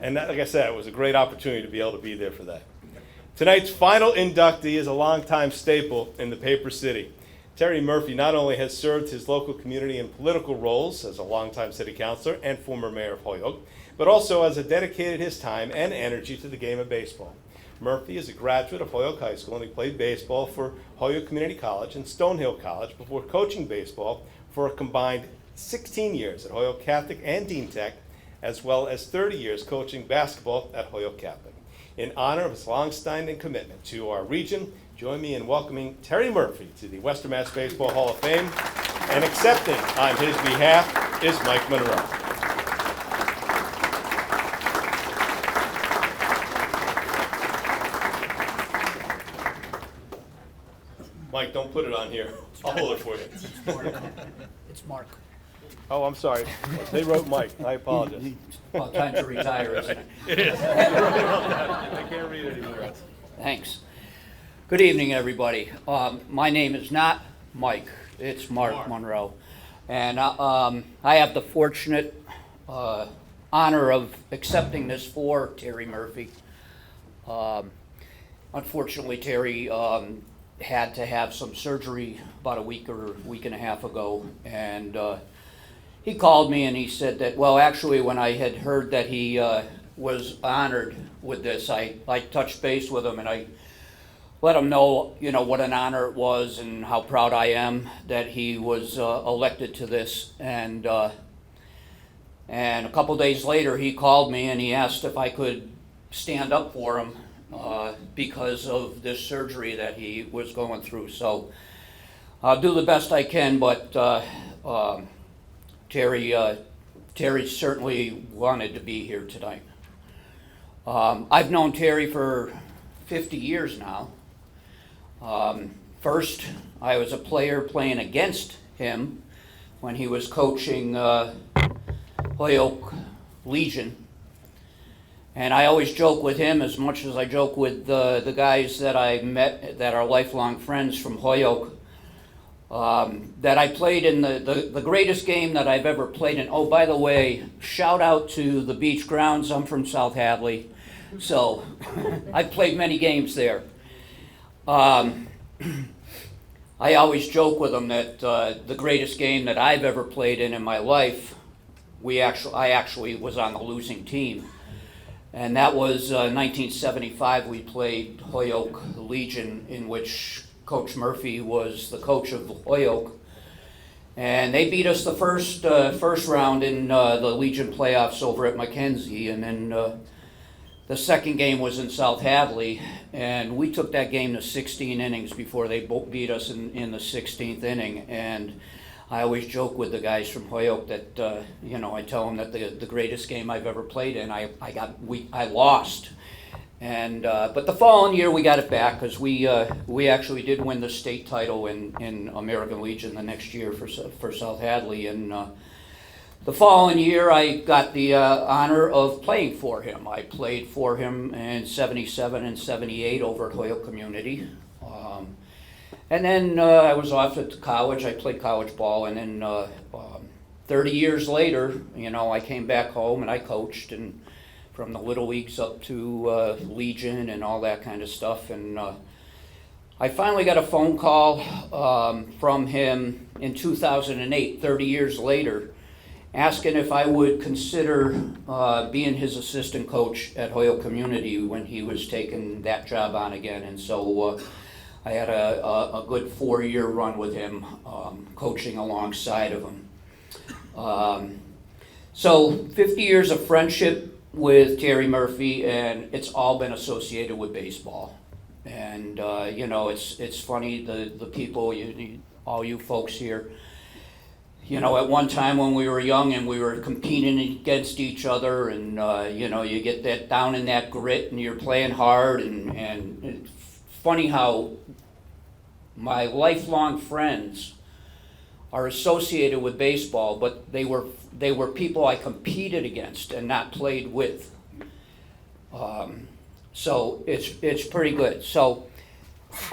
And that, like I said, it was a great opportunity to be able to be there for that. Tonight's final inductee is a longtime staple in the Paper City. Terry Murphy not only has served his local community in political roles as a longtime city councilor and former mayor of Holyoke, but also has dedicated his time and energy to the game of baseball. Murphy is a graduate of Holyoke High School, and he played baseball for Holyoke Community College and Stonehill College before coaching baseball for a combined 16 years at Holyoke Catholic and Dean Tech, as well as 30 years coaching basketball at Holyoke Catholic. In honor of his long-standing commitment to our region, join me in welcoming Terry Murphy to the Western Mass Baseball Hall of Fame, and accepting on his behalf is Mike Monroe. Mike, don't put it on here. I'll hold it for you. It's Mark. Oh, I'm sorry. They wrote Mike. I apologize. About time to retire, isn't it? It is. I can't read it anymore. Thanks. Good evening, everybody. My name is not Mike. It's Mark Monroe. And I have the fortunate honor of accepting this for Terry Murphy. Unfortunately, Terry had to have some surgery about a week or week and a half ago, and he called me and he said that, well, actually, when I had heard that he was honored with this, I touched base with him and I let him know, what an honor it was and how proud I am that he was elected to this. And a couple days later, he called me and he asked if I could stand up for him because of this surgery that he was going through. So I'll do the best I can, but Terry certainly wanted to be here tonight. I've known Terry for 50 years now. First, I was a player playing against him when he was coaching Holyoke Legion. And I always joke with him as much as I joke with the guys that I met that are lifelong friends from Holyoke, that I played in the greatest game that I've ever played in. Oh, by the way, shout out to the beach grounds. I'm from South Hadley, so I've played many games there. I always joke with them that the greatest game that I've ever played in my life, I actually was on the losing team. And that was 1975. We played Holyoke Legion, in which Coach Murphy was the coach of Holyoke. And they beat us the first round in the Legion playoffs over at Mackenzie. And then the second game was in South Hadley, and we took that game to 16 innings before they beat us in the 16th inning. And I always joke with the guys from Holyoke that, I tell them that the greatest game I've ever played in, I lost. And but the following year we got it back, because we actually did win the state title in American Legion the next year for South Hadley. And the following year, I got the honor of playing for him. I played for him in 77 and 78 over at Holyoke Community. And then I was off at college. I played college ball. And then 30 years later, I came back home and I coached, and from the Little Leagues up to Legion and all that kind of stuff. And I finally got a phone call from him in 2008, 30 years later, asking if I would consider being his assistant coach at Holyoke Community when he was taking that job on again. And so I had a good 4-year run with him, coaching alongside of him. So 50 years of friendship with Terry Murphy, and it's all been associated with baseball. And it's funny, the people, all you folks here, at one time when we were young and we were competing against each other, and you get that down in that grit and you're playing hard, and it's funny how my lifelong friends are associated with baseball, but they were people I competed against and not played with. So it's pretty good. So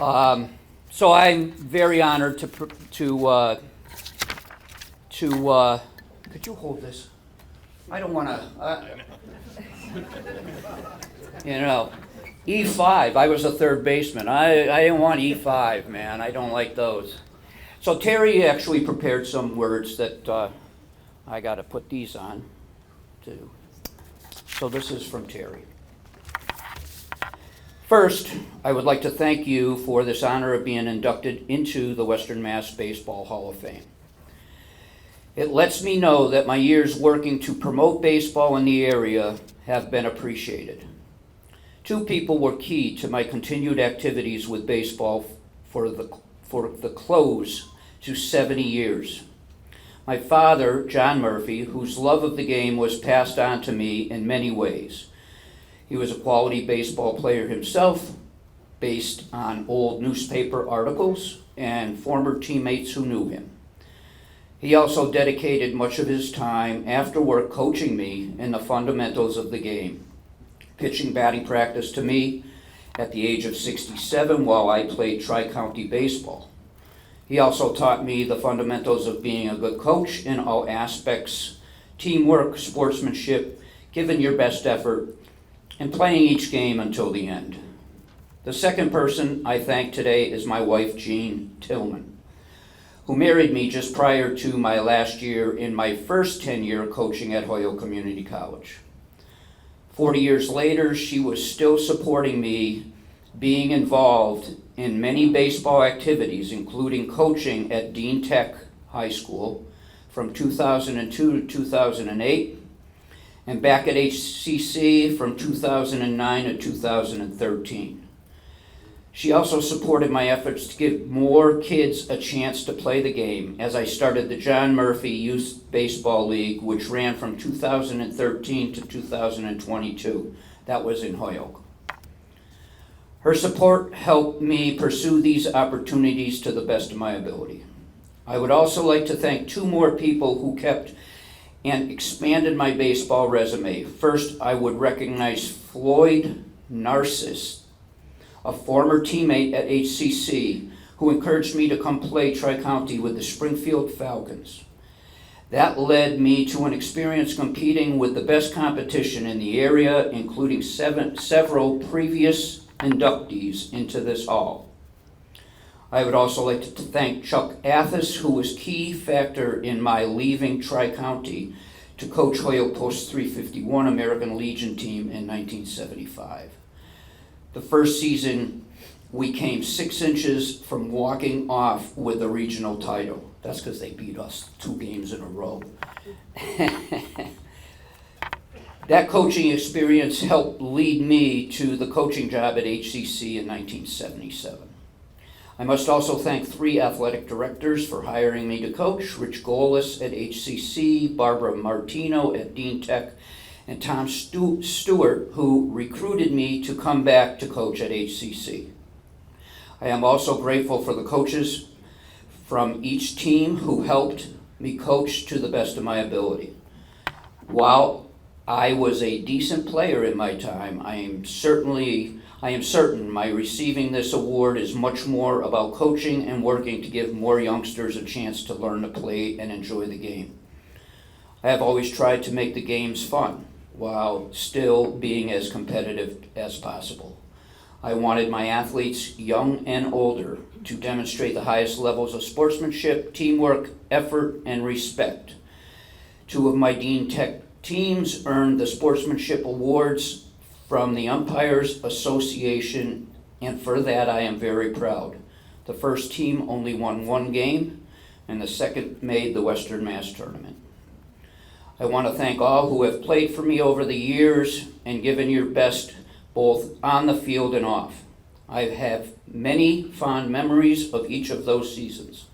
I'm very honored to could you hold this? I don't want to, E5, I was a third baseman. I didn't want E5, man. I don't like those. So Terry actually prepared some words that I got to put these on too. So this is from Terry. First, I would like to thank you for this honor of being inducted into the Western Mass Baseball Hall of Fame. It lets me know that my years working to promote baseball in the area have been appreciated. Two people were key to my continued activities with baseball for the close to 70 years. My father, John Murphy, whose love of the game was passed on to me in many ways. He was a quality baseball player himself, based on old newspaper articles and former teammates who knew him. He also dedicated much of his time after work coaching me in the fundamentals of the game, pitching batting practice to me at the age of 67 while I played tri-county baseball. He also taught me the fundamentals of being a good coach in all aspects: teamwork, sportsmanship, giving your best effort, and playing each game until the end. The second person I thank today is my wife, Jean Tillman, who married me just prior to my last year in my first 10-year coaching at Holyoke Community College. 40 years later, she was still supporting me, being involved in many baseball activities, including coaching at Dean Tech High School from 2002 to 2008, and back at HCC from 2009 to 2013. She also supported my efforts to give more kids a chance to play the game as I started the John Murphy Youth Baseball League, which ran from 2013 to 2022. That was in Holyoke. Her support helped me pursue these opportunities to the best of my ability. I would also like to thank two more people who kept and expanded my baseball resume. First, I would recognize Floyd Narcissus, a former teammate at HCC, who encouraged me to come play Tri-County with the Springfield Falcons. That led me to an experience competing with the best competition in the area, including several previous inductees into this hall. I would also like to thank Chuck Athas, who was key factor in my leaving Tri-County to coach Holyoke Post 351 American Legion team in 1975. The first season, we came 6 inches from walking off with the regional title. That's because they beat us 2 games in a row. That coaching experience helped lead me to the coaching job at HCC in 1977. I must also thank 3 athletic directors for hiring me to coach: Rich Golis at HCC, Barbara Martino at Dean Tech, and Tom Stewart, who recruited me to come back to coach at HCC. I am also grateful for the coaches from each team who helped me coach to the best of my ability. While I was a decent player in my time, I am certain my receiving this award is much more about coaching and working to give more youngsters a chance to learn to play and enjoy the game. I have always tried to make the games fun while still being as competitive as possible. I wanted my athletes, young and older, to demonstrate the highest levels of sportsmanship, teamwork, effort, and respect. 2 of my Dean Tech teams earned the sportsmanship awards from the Umpires Association, and for that I am very proud. The first team only won 1 game, and the second made the Western Mass tournament. I want to thank all who have played for me over the years and given your best both on the field and off. I have many fond memories of each of those seasons.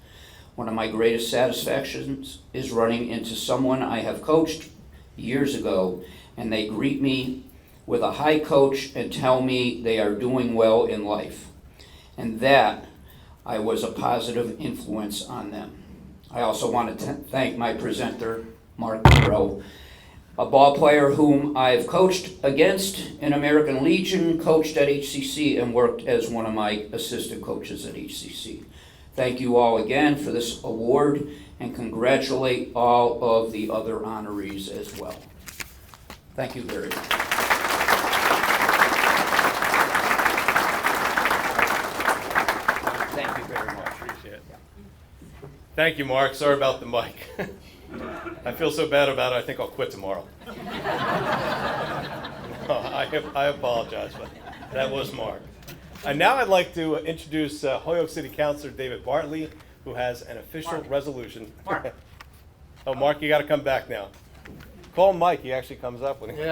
One of my greatest satisfactions is running into someone I have coached years ago, and they greet me with a hi coach and tell me they are doing well in life, and that I was a positive influence on them. I also want to thank my presenter, Mark Monroe, a ball player whom I've coached against in American Legion, coached at HCC, and worked as one of my assistant coaches at HCC. Thank you all again for this award, and congratulate all of the other honorees as well. Thank you very much. Thank you very much. Appreciate it. Thank you, Mark. Sorry about the mic. I feel so bad about it, I think I'll quit tomorrow. I apologize, but that was Mark. And now I'd like to introduce Holyoke City Councilor David Bartley, who has an official resolution. Mark. Oh, Mark, you got to come back now. Call Mike, he actually comes up when he We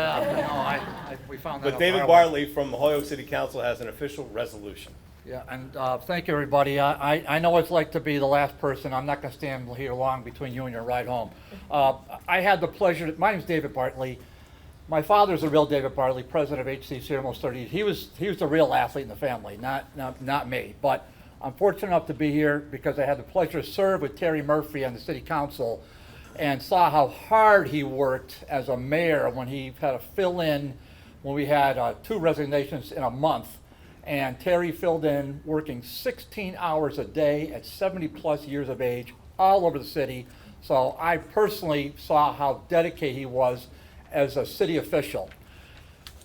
found that But out David right away. Bartley from the Holyoke City Council has an official resolution. Yeah, and thank you, everybody. I know what it's like to be the last person. I'm not going to stand here long between you and your ride home. I had the pleasure, my name's David Bartley. My father's the real David Bartley, president of HCC almost 30 years. He was the real athlete in the family, not me. But I'm fortunate enough to be here because I had the pleasure to serve with Terry Murphy on the city council and saw how hard he worked as a mayor when he had to fill in when we had 2 resignations in a month. And Terry filled in working 16 hours a day at 70+ years of age all over the city. So I personally saw how dedicated he was as a city official.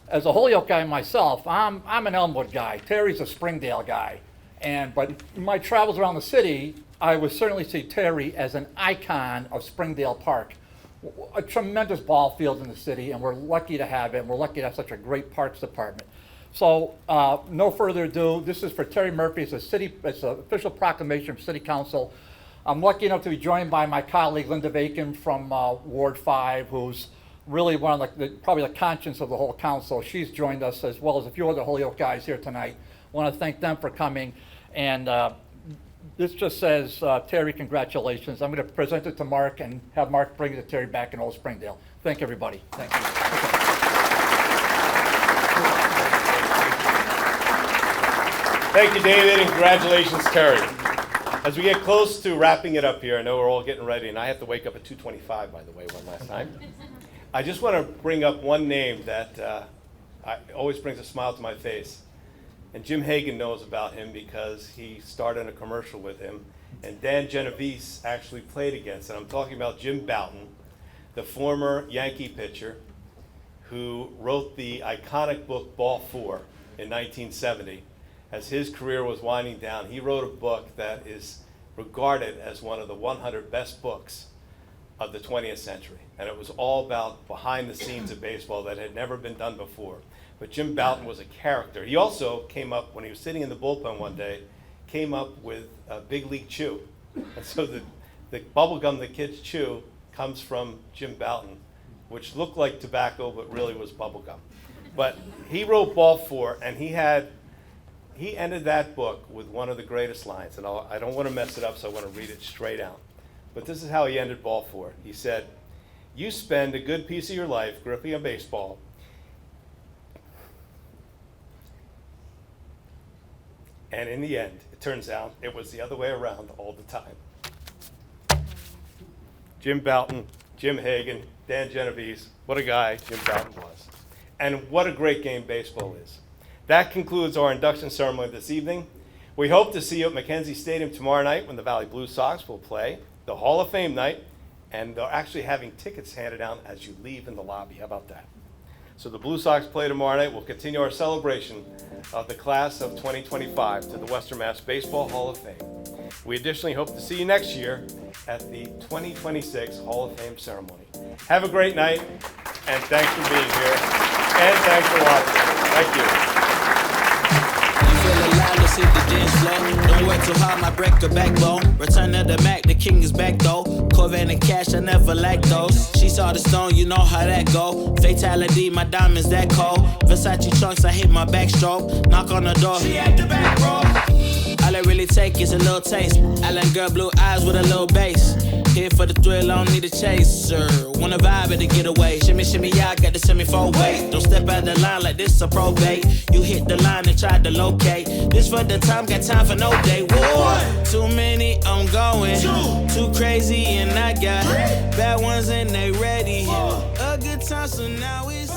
As a Holyoke guy myself, I'm an Elmwood guy. Terry's a Springdale guy. But in my travels around the city, I would certainly see Terry as an icon of Springdale Park. A tremendous ball field in the city, and we're lucky to have it, and we're lucky to have such a great parks department. So, no further ado, this is for Terry Murphy. It's an official proclamation from City Council. I'm lucky enough to be joined by my colleague Linda Bacon from Ward 5, who's really one of probably the conscience of the whole council. She's joined us, as well as a few other Holyoke guys here tonight. I want to thank them for coming. And this just says, Terry, congratulations. I'm going to present it to Mark and have Mark bring it to Terry back in Old Springdale. Thank everybody. Thank you. Thank you, David, and congratulations, Terry. As we get close to wrapping it up here, I know we're all getting ready, and I have to wake up at 2:25, by the way, one last time. I just want to bring up one name that always brings a smile to my face. And Jim Hagan knows about him because he starred in a commercial with him. And Dan Genovese actually played against it. I'm talking about Jim Bouton, the former Yankee pitcher who wrote the iconic book Ball 4 in 1970. As his career was winding down, he wrote a book that is regarded as one of the 100 best books of the 20th century. And it was all about behind the scenes of baseball that had never been done before. But Jim Bouton was a character. He also came up, when he was sitting in the bullpen one day, came up with a Big League Chew. And so the bubble gum the kids chew comes from Jim Bouton, which looked like tobacco but really was bubble gum. But he wrote Ball 4, and he ended that book with one of the greatest lines. And I don't want to mess it up, so I want to read it straight out. But this is how he ended Ball 4. He said, "You spend a good piece of your life gripping a baseball, and in the end, it turns out it was the other way around all the time." Jim Bouton, Jim Hagan, Dan Genovese, what a guy Jim Bouton was. And what a great game baseball is. That concludes our induction ceremony this evening. We hope to see you at Mackenzie Stadium tomorrow night when the Valley Blue Sox will play the Hall of Fame night, and they're actually having tickets handed out as you leave in the lobby. How about that? So the Blue Sox play tomorrow night. We'll continue our celebration of the class of 2025 to the Western Mass Baseball Hall of Fame. We additionally hope to see you next year at the 2026 Hall of Fame ceremony. Have a great night, and thanks for being here, and thanks for watching. Thank you. Let's hit the dance floor. Don't work too hard, my break a backbone. Return of the Mac, the king is back though. Corvette and cash, I never lack those. She saw the stone, you know how that go. Fatality, my diamonds that cold. Versace trunks, I hit my backstroke. Knock on the door, she at the back, bro. All I really take is a little taste. Island girl, blue eyes with a little bass. Here for the thrill, I don't need a chaser. Wanna vibe at the getaway. Shimmy, shimmy, yeah, I got the semi-4 weight. Don't step out the line like this a probate. You hit the line and try to locate. This for the time, got time for no day. One, too many, I'm going. Too crazy and I got bad ones and they ready. A good time, so now it's